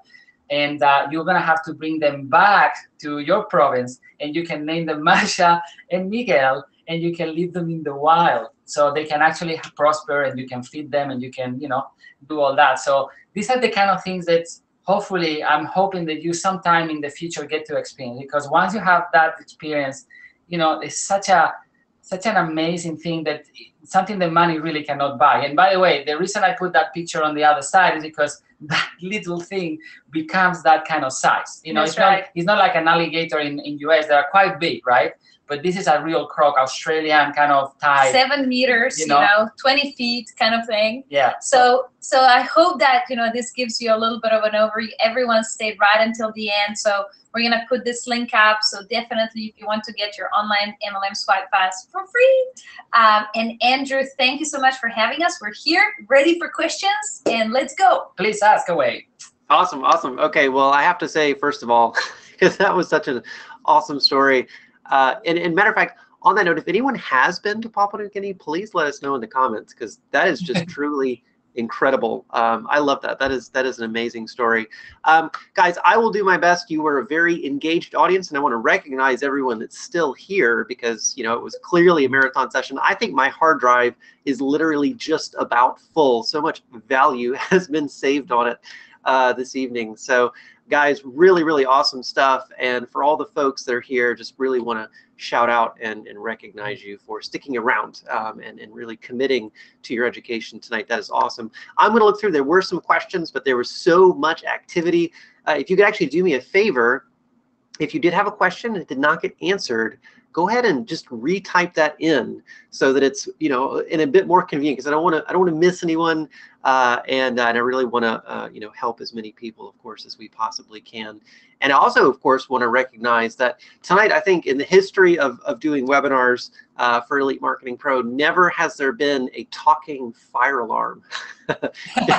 And you're gonna have to bring them back to your province, and you can name them Masha and Miguel, and you can leave them in the wild, so they can actually prosper, and you can feed them, and you can, you know, do all that." So these are the kind of things that hopefully I'm hoping that you sometime in the future get to experience, because once you have that experience, you know, it's such an amazing thing, that something that money really cannot buy. And by the way, the reason I put that picture on the other side is because that little thing becomes that kind of size. You know, it's not like an alligator in US. They are quite big, right? But this is a real croc, Australian kind of type. 7 meters, you know, 20 feet kind of thing. Yeah. So I hope that, you know, this gives you a little bit of an overview. Everyone stayed right until the end. So we're going to put this link up. So definitely, if you want to get your online MLM Swipe Fast for free. And Andrew, thank you so much for having us. We're here, ready for questions, and let's go. Please ask away. Awesome. Okay, well, I have to say, first of all, because that was such an awesome story. And matter of fact, on that note, if anyone has been to Papua New Guinea, please let us know in the comments, because that is just truly incredible. I love that. That is an amazing story. Guys, I will do my best. You were a very engaged audience, and I want to recognize everyone that's still here, because, you know, it was clearly a marathon session. I think my hard drive is literally just about full. So much value has been saved on it this evening. So guys, really, really awesome stuff. And for all the folks that are here, just really want to shout out and recognize you for sticking around and really committing to your education tonight. That is awesome. I'm going to look through. There were some questions, but there was so much activity. If you could actually do me a favor, if you did have a question and it did not get answered, go ahead and just retype that in so that it's, you know, in a bit more convenient, because I don't want to miss anyone, and I really want to you know, help as many people, of course, as we possibly can. And I also, of course, want to recognize that tonight, I think in the history of doing webinars for Elite Marketing Pro, never has there been a talking fire alarm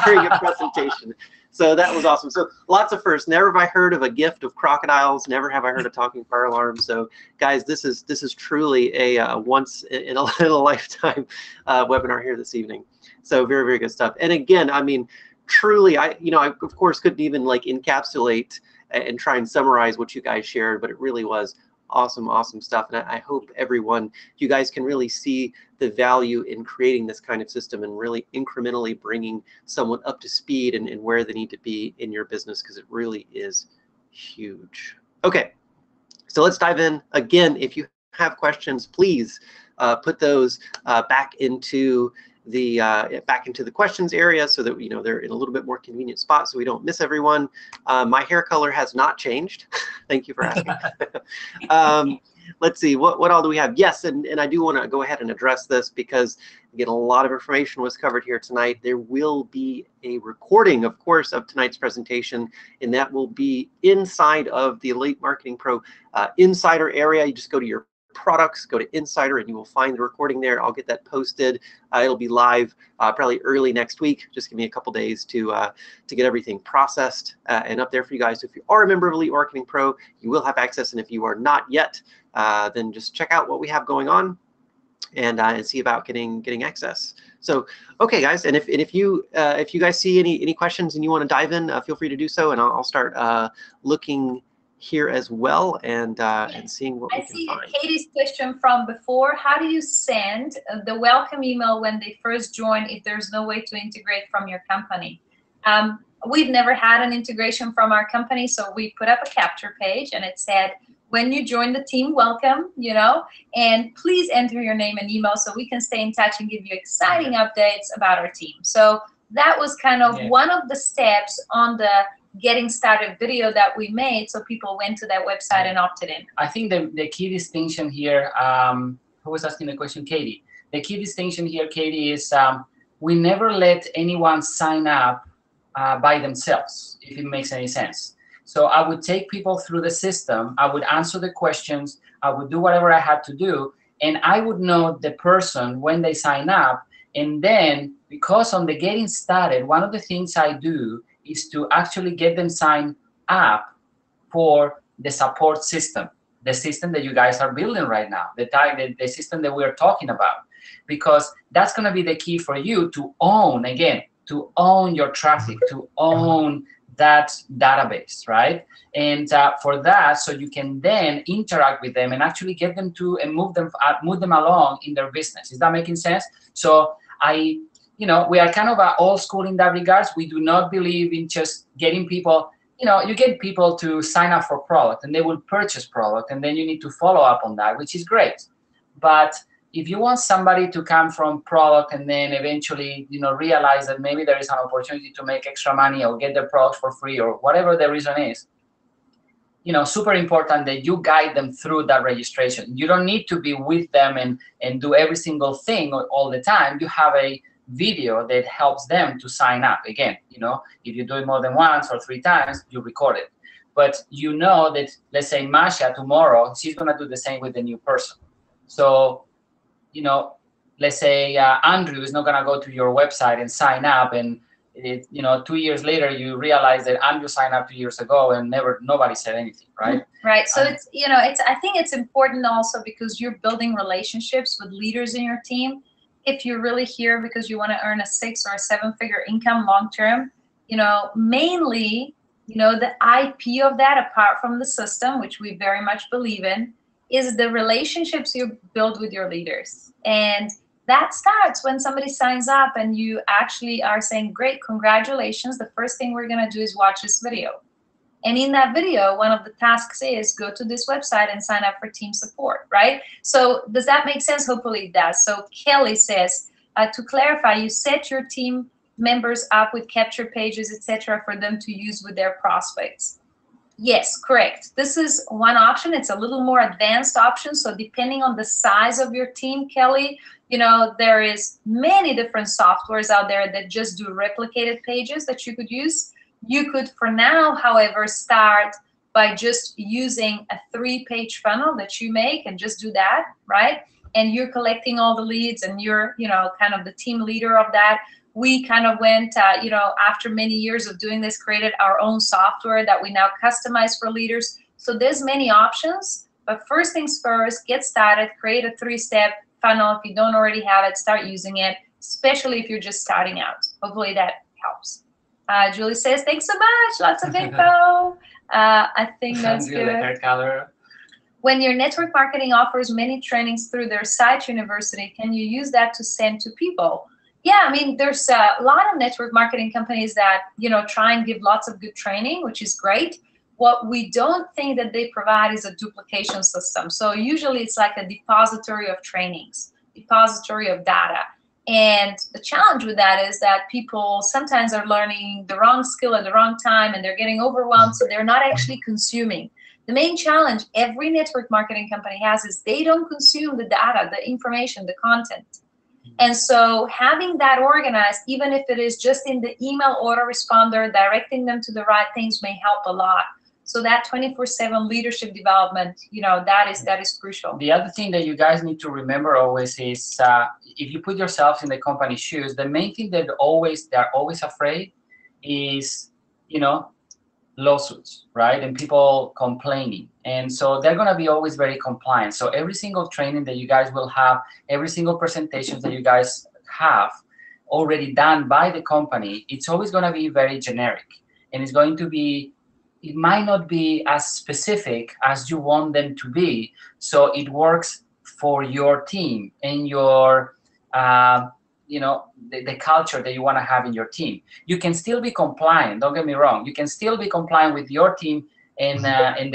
during a presentation. So that was awesome. So lots of firsts. Never have I heard of a gift of crocodiles. Never have I heard of talking fire alarms. So guys, this is truly a once in a lifetime webinar here this evening. So very, very good stuff. And again, I mean, truly, I of course couldn't even like encapsulate and try and summarize what you guys shared, but it really was awesome, awesome stuff. And I hope everyone, you guys can really see the value in creating this kind of system and really incrementally bringing someone up to speed and where they need to be in your business, because it really is huge. Okay, so let's dive in. Again, if you have questions, please put those back into the questions area so that they're in a little bit more convenient spot so we don't miss everyone. My hair color has not changed. Thank you for asking. Let's see, what all do we have? Yes, and I do want to go ahead and address this because, again, a lot of information was covered here tonight. There will be a recording, of course, of tonight's presentation, and that will be inside of the Elite Marketing Pro Insider area. You just go to your products, go to Insider, and you will find the recording there. I'll get that posted. It'll be live probably early next week. Just give me a couple days to get everything processed and up there for you guys. So if you are a member of Elite Marketing Pro, you will have access, and if you are not yet, then just check out what we have going on and see about getting access. So okay, guys, and if you guys see any questions and you want to dive in, feel free to do so, and I'll start looking here as well and seeing what we can find. Katie's question from before: how do you send the welcome email when they first join if there's no way to integrate from your company? We've never had an integration from our company, so we put up a capture page and it said, when you join the team, welcome, and please enter your name and email so we can stay in touch and give you exciting updates about our team. So that was kind of one of the steps on the getting started video that we made, so people went to that website and opted in. I think the key distinction here, who was asking the question? Katie. The key distinction here, Katie, is we never let anyone sign up by themselves, if it makes any sense. So I would take people through the system, I would answer the questions, I would do whatever I had to do, and I would know the person when they sign up. And then, because on the getting started, one of the things I do is to actually get them signed up for the support system, the system that you guys are building right now, the system that we're talking about, because that's going to be the key for you to own, again, to own your traffic, to own that database, right? And for that, so you can then interact with them and actually get them to and move them along in their business. Is that making sense? So we are kind of old school in that regards. We do not believe in just getting people, you get people to sign up for product and they will purchase product, and then you need to follow up on that, which is great. But if you want somebody to come from product and then eventually, realize that maybe there is an opportunity to make extra money or get their products for free or whatever the reason is, super important that you guide them through that registration. You don't need to be with them and do every single thing all the time. You have a video that helps them to sign up. Again, if you do it more than once or 3 times, you record it. But that, let's say Masha tomorrow, she's going to do the same with the new person. So, let's say Andrew is not going to go to your website and sign up, and 2 years later you realize that Andrew signed up 2 years ago and nobody said anything, right? Right. So I think it's important also because you're building relationships with leaders in your team. If you're really here because you want to earn a 6 or 7-figure income long term, mainly, the IP of that, apart from the system, which we very much believe in, is the relationships you build with your leaders. And that starts when somebody signs up and you actually are saying, great, congratulations. The first thing we're going to do is watch this video. And in that video, one of the tasks is go to this website and sign up for team support, right? So does that make sense? Hopefully it does. So Kelly says, to clarify, you set your team members up with capture pages, etc., for them to use with their prospects. Yes, correct. This is one option. It's a little more advanced option. So depending on the size of your team, Kelly, there is many different softwares out there that just do replicated pages that you could use. You could, for now, however, start by just using a 3-page funnel that you make and just do that, right? And you're collecting all the leads and you're, kind of the team leader of that. we kind of went, you know, after many years of doing this, created our own software that we now customize for leaders. So there's many options, but first things first, get started, create a 3-step funnel. If you don't already have it, start using it, especially if you're just starting out. Hopefully that helps. Julie says, thanks so much, lots of info. I think that's good. When your network marketing offers many trainings through their site university, can you use that to send to people? Yeah, I mean, there's a lot of network marketing companies that, you know, try and give lots of good training, which is great. What we don't think that they provide is a duplication system. So usually it's like a depository of trainings, depository of data. And the challenge with that is that people sometimes are learning the wrong skill at the wrong time, and they're getting overwhelmed, so they're not actually consuming. The main challenge every network marketing company has is they don't consume the data, the information, the content. And so having that organized, even if it is just in the email autoresponder, directing them to the right things may help a lot. So that 24/7 leadership development, you know, that is crucial. The other thing that you guys need to remember always is if you put yourself in the company's shoes, the main thing that they're always afraid is, you know, lawsuits, right? And people complaining. And so they're going to be always very compliant. So every single training that you guys will have, every single presentation that you guys have already done by the company, it's always going to be very generic. And it's going to be, it might not be as specific as you want them to be. So it works for your team and your, you know, the culture that you want to have in your team. You can still be compliant, don't get me wrong. You can still be compliant with your team and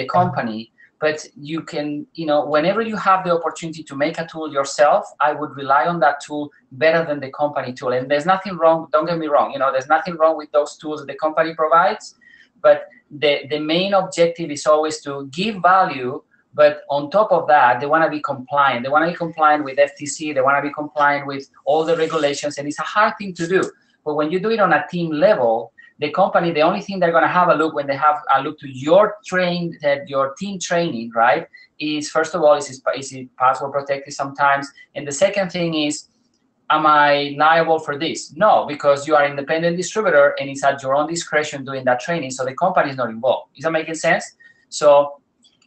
the company, but you can, you know, whenever you have the opportunity to make a tool yourself, I would rely on that tool better than the company tool. And there's nothing wrong, don't get me wrong, you know, there's nothing wrong with those tools that the company provides, but the main objective is always to give value. But on top of that, they want to be compliant. They want to be compliant with FTC. They want to be compliant with all the regulations. And it's a hard thing to do. But when you do it on a team level, the company, the only thing they're going to have a look when they have a look to your team training, right, is first of all, is it password protected sometimes? And the second thing is, am I liable for this? No, because you are an independent distributor and it's at your own discretion doing that training. So the company is not involved. Is that making sense? So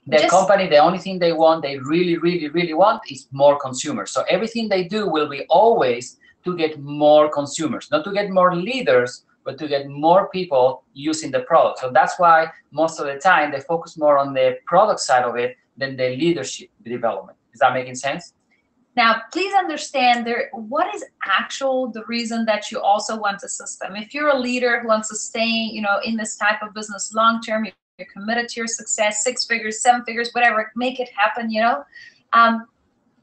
the company, the only thing they want, they really, really, really want is more consumers. So everything they do will be always to get more consumers, not to get more leaders, but to get more people using the product. So that's why most of the time they focus more on the product side of it than the leadership development. Is that making sense? Now, please understand what is the reason that you also want a system. If you're a leader who wants to stay, you know, in this type of business long term, you're committed to your success, 6 figures, 7 figures, whatever, make it happen, you know.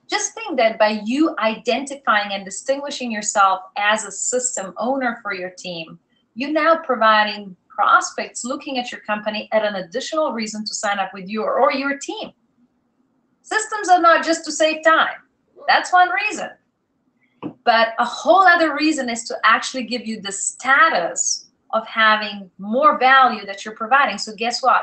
Just think that by you identifying and distinguishing yourself as a system owner for your team, you're now providing prospects looking at your company at an additional reason to sign up with you or your team. Systems are not just to save time. That's one reason. But a whole other reason is to actually give you the status of having more value that you're providing. So guess what?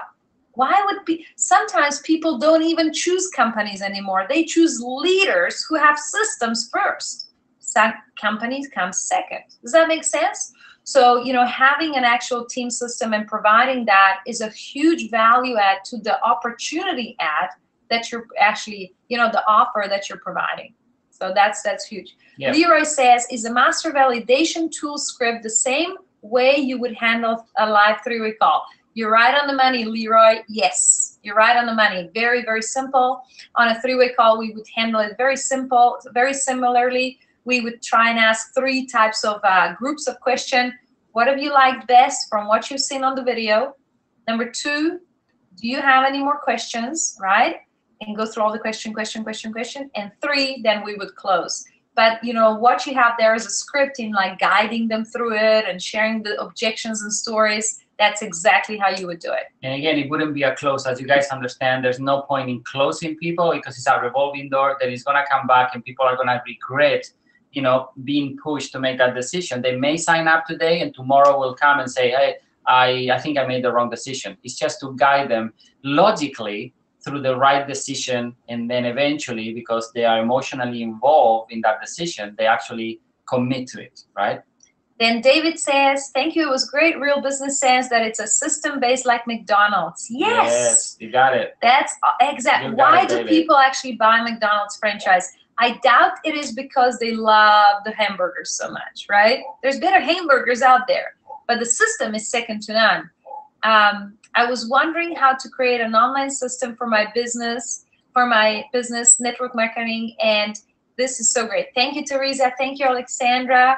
Sometimes people don't even choose companies anymore. They choose leaders who have systems first. Some companies come second. Does that make sense? So, you know, having an actual team system and providing that is a huge value add to the opportunity add that you're actually, you know, the offer that you're providing. So that's huge. Yep. Leroy says, is a master validation tool script the same way you would handle a live 3-way call? You're right on the money, Leroy. Yes, you're right on the money. Very, very simple. On a 3-way call, we would handle it very simple. Very similarly, we would try and ask 3 types of groups of question. What have you liked best from what you've seen on the video? Number 2, do you have any more questions, right? And go through all the question. And 3, then we would close. But, you know, what you have there is a script in like guiding them through it and sharing the objections and stories. That's exactly how you would do it. And again, it wouldn't be a close. As you guys understand, there's no point in closing people because it's a revolving door that is going to come back and people are going to regret, you know, being pushed to make that decision. They may sign up today and tomorrow will come and say, hey, I think I made the wrong decision. It's just to guide them logically through the right decision, and then eventually, because they are emotionally involved in that decision, they actually commit to it, right? Then David says, thank you. It was great. Real business sense that it's a system based like McDonald's. Yes, you got it. That's exactly. Why do people actually buy McDonald's franchise? I doubt it is because they love the hamburgers so much, right? There's better hamburgers out there, but the system is second to none. I was wondering how to create an online system for my business, network marketing, and this is so great. Thank you, Teresa. Thank you, Alexandra.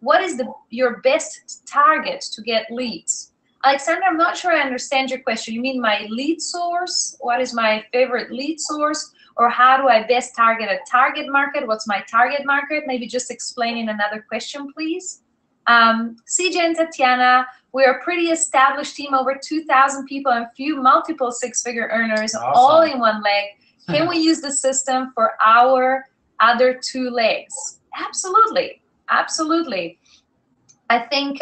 What is your best target to get leads? Alexandra, I'm not sure I understand your question. You mean my lead source? What is my favorite lead source? Or how do I best target a target market? What's my target market? Maybe just explaining another question, please. CJ and Tatiana, we're a pretty established team, over 2,000 people and few multiple six-figure earners, awesome. All in one leg. Can we use the system for our other two legs? Absolutely. Absolutely. I think,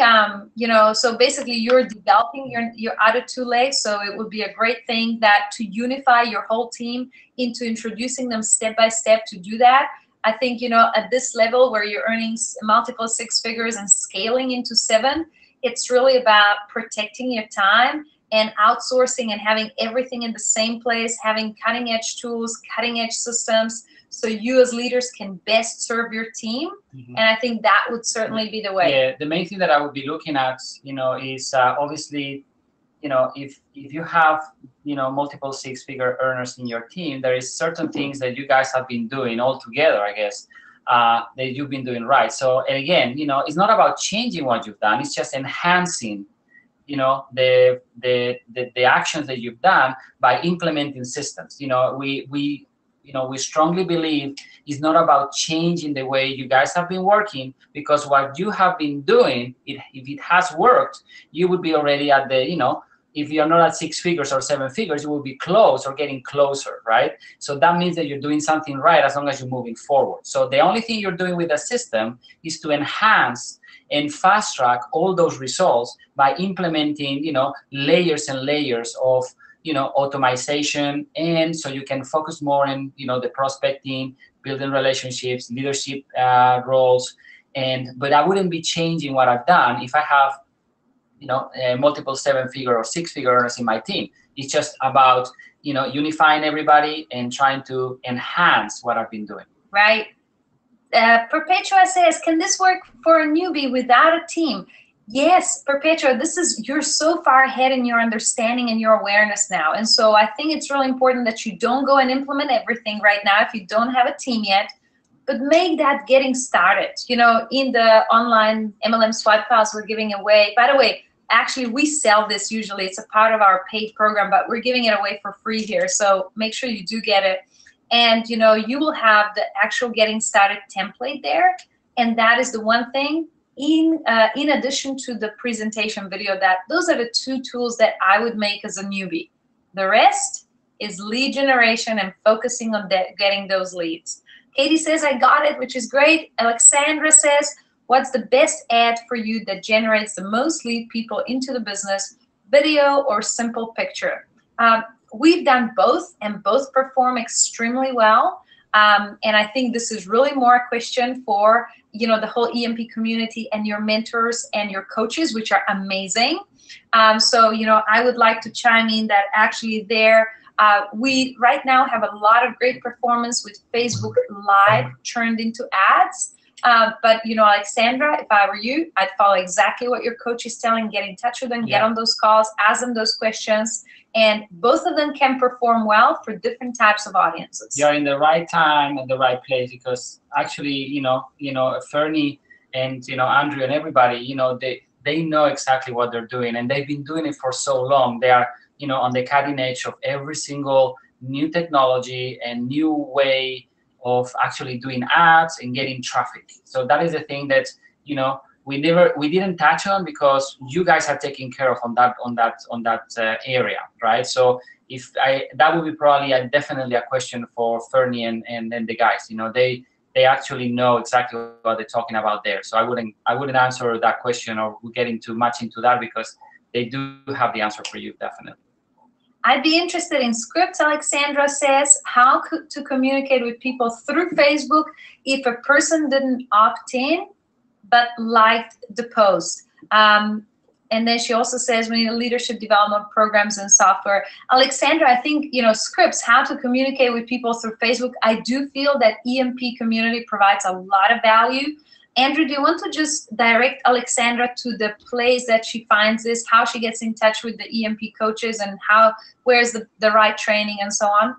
you know, so basically you're developing your other two legs. So it would be a great thing that to unify your whole team into introducing them step by step to do that. I think, you know, at this level where you're earning multiple six figures and scaling into 7, it's really about protecting your time and outsourcing and having everything in the same place, having cutting edge tools, cutting edge systems, so you as leaders can best serve your team. And I think that would certainly be the way. Yeah, the main thing that I would be looking at, you know, is obviously, you know, if you have, you know, multiple six-figure earners in your team, there is certain things that you guys have been doing all together, I guess, that you've been doing right. So, and again, you know, it's not about changing what you've done, it's just enhancing, you know, the actions that you've done by implementing systems. You know, we strongly believe it's not about changing the way you guys have been working, because what you have been doing, if it has worked, you would be already at the, you know, if you're not at 6 figures or 7 figures, you will be close or getting closer, right? So that means that you're doing something right as long as you're moving forward. So the only thing you're doing with the system is to enhance and fast track all those results by implementing, you know, layers and layers of, you know, automation, and so you can focus more on, you know, the prospecting, building relationships, leadership roles, but I wouldn't be changing what I've done if I have, you know, multiple 7-figure or 6-figure earners in my team. It's just about, you know, unifying everybody and trying to enhance what I've been doing. Right. Perpetua says, can this work for a newbie without a team? Yes, Perpetua, you're so far ahead in your understanding and your awareness now. And so I think it's really important that you don't go and implement everything right now if you don't have a team yet, but make that getting started. You know, in the online MLM swipe files we're giving away, by the way, actually we sell this usually, it's a part of our paid program, but we're giving it away for free here. So make sure you do get it. And, you know, you will have the actual getting started template there. And that is the one thing. In addition to the presentation video, those are the 2 tools that I would make as a newbie. The rest is lead generation and focusing on getting those leads. Katie says, I got it, which is great. Alexandra says, what's the best ad for you that generates the most lead people into the business, video or simple picture? We've done both, and both perform extremely well. And I think this is really more a question for, you know, the whole EMP community and your mentors and your coaches, which are amazing. So, you know, I would like to chime in that actually we right now have a lot of great performance with Facebook Live turned into ads. But, you know, Alexandra, if I were you, I'd follow exactly what your coach is telling, get in touch with them, get on those calls, ask them those questions. And both of them can perform well for different types of audiences. You're in the right time and the right place, because actually, you know, Fernie and, you know, Andrew and everybody, you know, they know exactly what they're doing, and they've been doing it for so long. They are, you know, on the cutting edge of every single new technology and new way of actually doing ads and getting traffic. So that is the thing that, you know, we didn't touch on, because you guys have taken care of on that area, right? So that would be probably definitely a question for Fernie and the guys. You know, they actually know exactly what they're talking about there. So I wouldn't answer that question or get into much into that, because they do have the answer for you, definitely. I'd be interested in scripts. Alexandra says, how to communicate with people through Facebook if a person didn't opt in, but liked the post. And then she also says we need leadership development programs and software. Alexandra, I think, you know, scripts, how to communicate with people through Facebook. I do feel that EMP community provides a lot of value. Andrew, do you want to just direct Alexandra to the place that she finds this, how she gets in touch with the EMP coaches, and where's the right training and so on?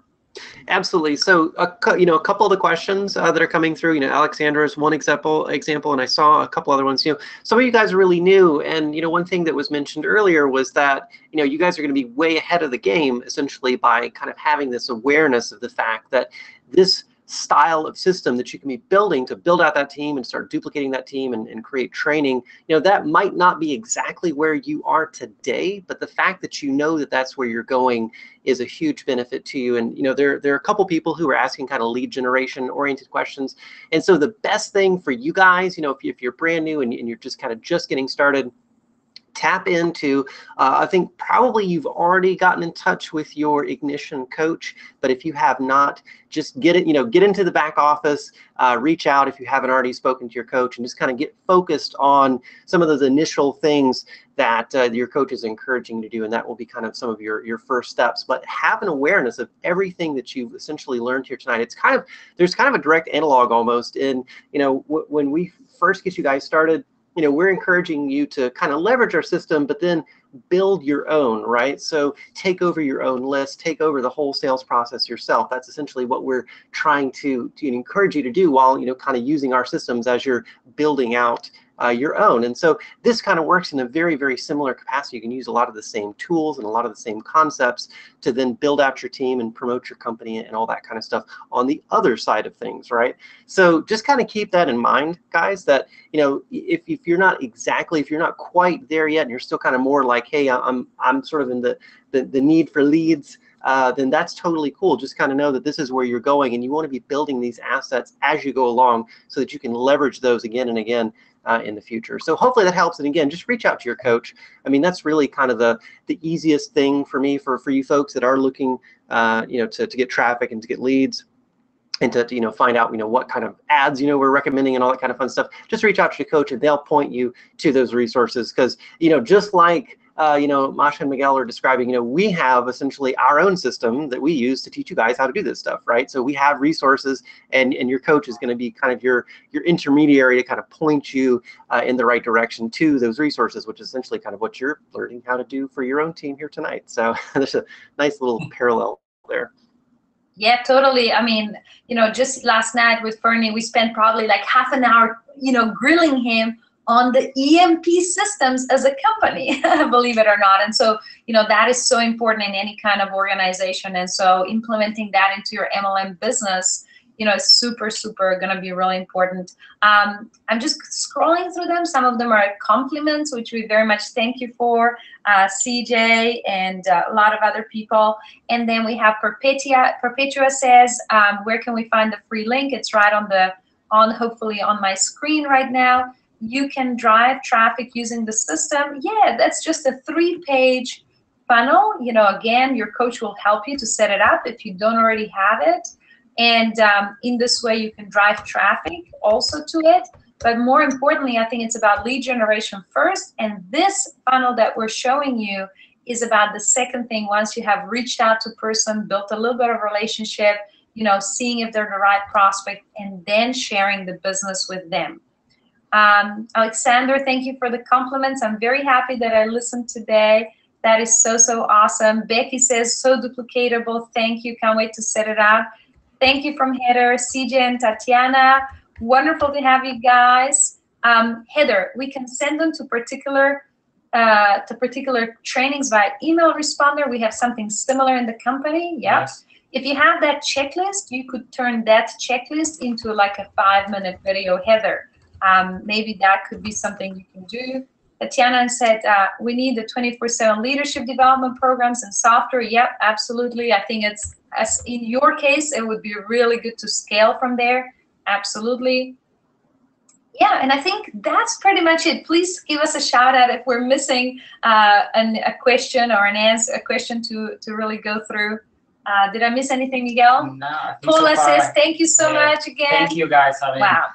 Absolutely. So, you know, a couple of the questions that are coming through, you know, Alexandra's one example, and I saw a couple other ones. You know, some of you guys are really new, and you know, one thing that was mentioned earlier was that, you know, you guys are going to be way ahead of the game essentially by kind of having this awareness of the fact that this style of system that you can be building to build out that team and start duplicating that team and create training, you know, that might not be exactly where you are today, but the fact that you know that that's where you're going is a huge benefit to you. And you know, there are a couple people who are asking kind of lead generation oriented questions, and so the best thing for you guys, you know, if you're brand new and you're just kind of getting started, tap into, I think probably you've already gotten in touch with your Ignition coach, but if you have not, just get into the back office, reach out if you haven't already spoken to your coach, and just kind of get focused on some of those initial things that your coach is encouraging you to do, and that will be kind of some of your first steps. But have an awareness of everything that you've essentially learned here tonight. It's kind of, there's kind of a direct analog almost in, you know, when we first get you guys started, you know, we're encouraging you to kind of leverage our system, but then build your own, right? So take over your own list, take over the whole sales process yourself. That's essentially what we're trying to encourage you to do while, you know, kind of using our systems as you're building out your own. And so this kind of works in a very, very similar capacity. You can use a lot of the same tools and a lot of the same concepts to then build out your team and promote your company and all that kind of stuff on the other side of things, right? So just kind of keep that in mind, guys, that, you know, if you're not quite there yet and you're still kind of more like, hey, I'm sort of in the need for leads, then that's totally cool. Just kind of know that this is where you're going, and you want to be building these assets as you go along so that you can leverage those again and again in the future. So hopefully that helps. And again, just reach out to your coach. I mean, that's really kind of the easiest thing for me, for you folks that are looking, you know, to get traffic and to get leads, and to, you know, find out, you know, what kind of ads, you know, we're recommending and all that kind of fun stuff. Just reach out to your coach and they'll point you to those resources. Because, you know, just like you know, Masha and Miguel are describing, you know, we have essentially our own system that we use to teach you guys how to do this stuff, right? So we have resources, and your coach is going to be kind of your intermediary to kind of point you in the right direction to those resources, which is essentially kind of what you're learning how to do for your own team here tonight. So there's a nice little parallel there. Yeah, totally. I mean, you know, just last night with Fernie, we spent probably like half an hour, you know, grilling him on the EMP systems as a company, believe it or not. And so, you know, that is so important in any kind of organization. And so implementing that into your MLM business, you know, is super, super going to be really important. I'm just scrolling through them. Some of them are compliments, which we very much thank you for, CJ and a lot of other people. And then we have Perpetua says, where can we find the free link? It's right hopefully on my screen right now. You can drive traffic using the system. Yeah, that's just a 3-page funnel. You know, again, your coach will help you to set it up if you don't already have it. And in this way, you can drive traffic also to it. But more importantly, I think it's about lead generation first. And this funnel that we're showing you is about the second thing. Once you have reached out to a person, built a little bit of relationship, you know, seeing if they're the right prospect, and then sharing the business with them. Alexander, thank you for the compliments. I'm very happy that I listened today. That is so, so awesome. Becky says, so duplicatable. Thank you. Can't wait to set it out. Thank you from Heather, CJ, and Tatiana. Wonderful to have you guys. Heather, we can send them to particular trainings via email responder. We have something similar in the company. Yeah. Yes. If you have that checklist, you could turn that checklist into like a 5-minute video, Heather. Maybe that could be something you can do. Tatiana said, we need the 24/7 leadership development programs and software. Yep, absolutely. I think it's, as in your case, it would be really good to scale from there. Absolutely. Yeah, and I think that's pretty much it. Please give us a shout out if we're missing a question or an answer, a question to really go through. Did I miss anything, Miguel? No. Paula says, thank you so much again. Thank you guys. Wow.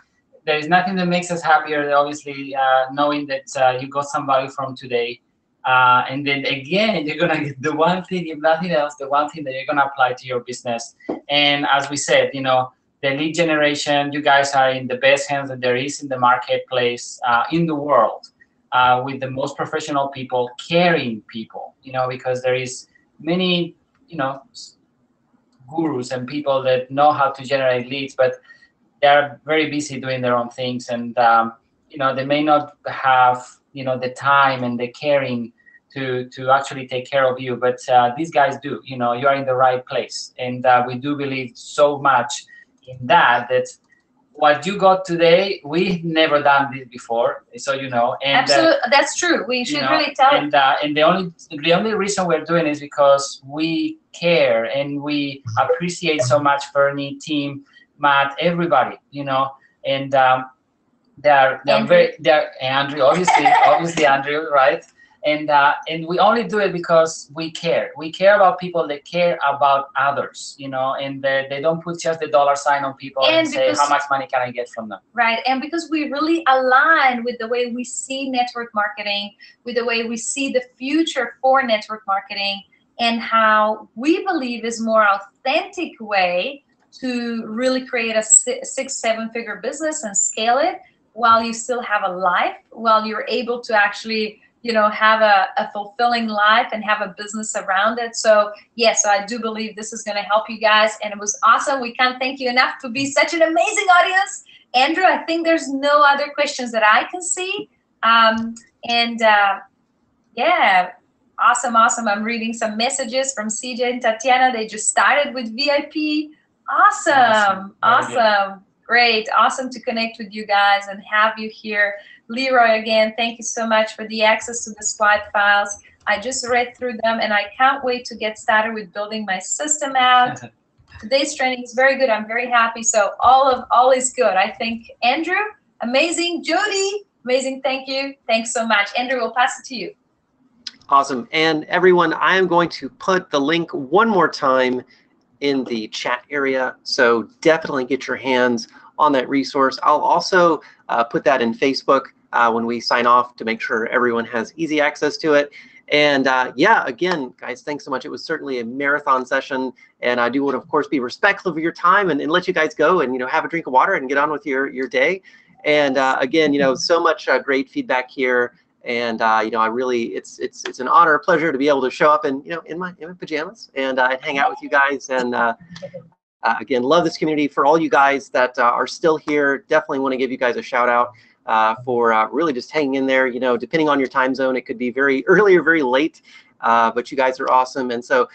there is nothing that makes us happier than obviously knowing that you got some value from today. And then again, you're gonna get the one thing, if nothing else, the one thing that you're gonna apply to your business. And as we said, you know, the lead generation, you guys are in the best hands that there is in the marketplace in the world, with the most professional people, caring people, you know, because there is many, you know, gurus and people that know how to generate leads, but they're very busy doing their own things, and you know, they may not have, you know, the time and the caring to actually take care of you, but these guys do. You know, you are in the right place, and we do believe so much in that what you got today, we've never done this before, so you know. And absolutely, that's true. We should really tell it. And the only reason we're doing it is because we care and we appreciate so much Bernie, team, Matt, everybody, you know. And they're Andrew, obviously Andrew, right? And we only do it because we care. We care about people that care about others, you know, and they don't put just the dollar sign on people and say, how much money can I get from them? Right, and because we really align with the way we see network marketing, with the way we see the future for network marketing, and how we believe is more authentic way to really create a 6-7 figure business and scale it while you still have a life, while you're able to actually, you know, have a fulfilling life and have a business around it. So yes, I do believe this is going to help you guys, and it was awesome. We can't thank you enough to be such an amazing audience. Andrew, I think there's no other questions that I can see. Yeah, awesome. I'm reading some messages from CJ and Tatiana. They just started with VIP. Awesome. Great. Awesome to connect with you guys and have you here. Leroy, again, thank you so much for the access to the squad files. I just read through them, and I can't wait to get started with building my system out. Today's training is very good. I'm very happy. So all is good. I think Andrew, amazing. Jody, amazing. Thank you. Thanks so much. Andrew, we'll pass it to you. Awesome. And everyone, I am going to put the link one more time in the chat area. So definitely get your hands on that resource. I'll also put that in Facebook when we sign off to make sure everyone has easy access to it. And yeah, again, guys, thanks so much. It was certainly a marathon session, and I do want to, of course, be respectful of your time and let you guys go and, you know, have a drink of water and get on with your day. And again, you know, so much great feedback here. And you know, I really, it's an honor, a pleasure to be able to show up and, you know, in my pajamas and hang out with you guys. And again, love this community. For all you guys that are still here, definitely want to give you guys a shout out for really just hanging in there. You know, depending on your time zone, it could be very early or very late, but you guys are awesome. And so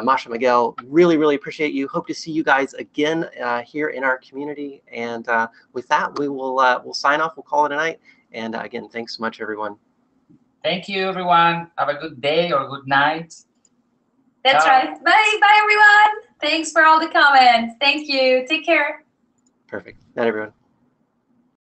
Masha, Miguel, really appreciate you. Hope to see you guys again here in our community. And with that, we will we'll sign off. We'll call it a night. And again, thanks so much, everyone. Thank you, everyone. Have a good day or good night. That's right. Bye, everyone. Thanks for all the comments. Thank you. Take care. Perfect. Night, everyone.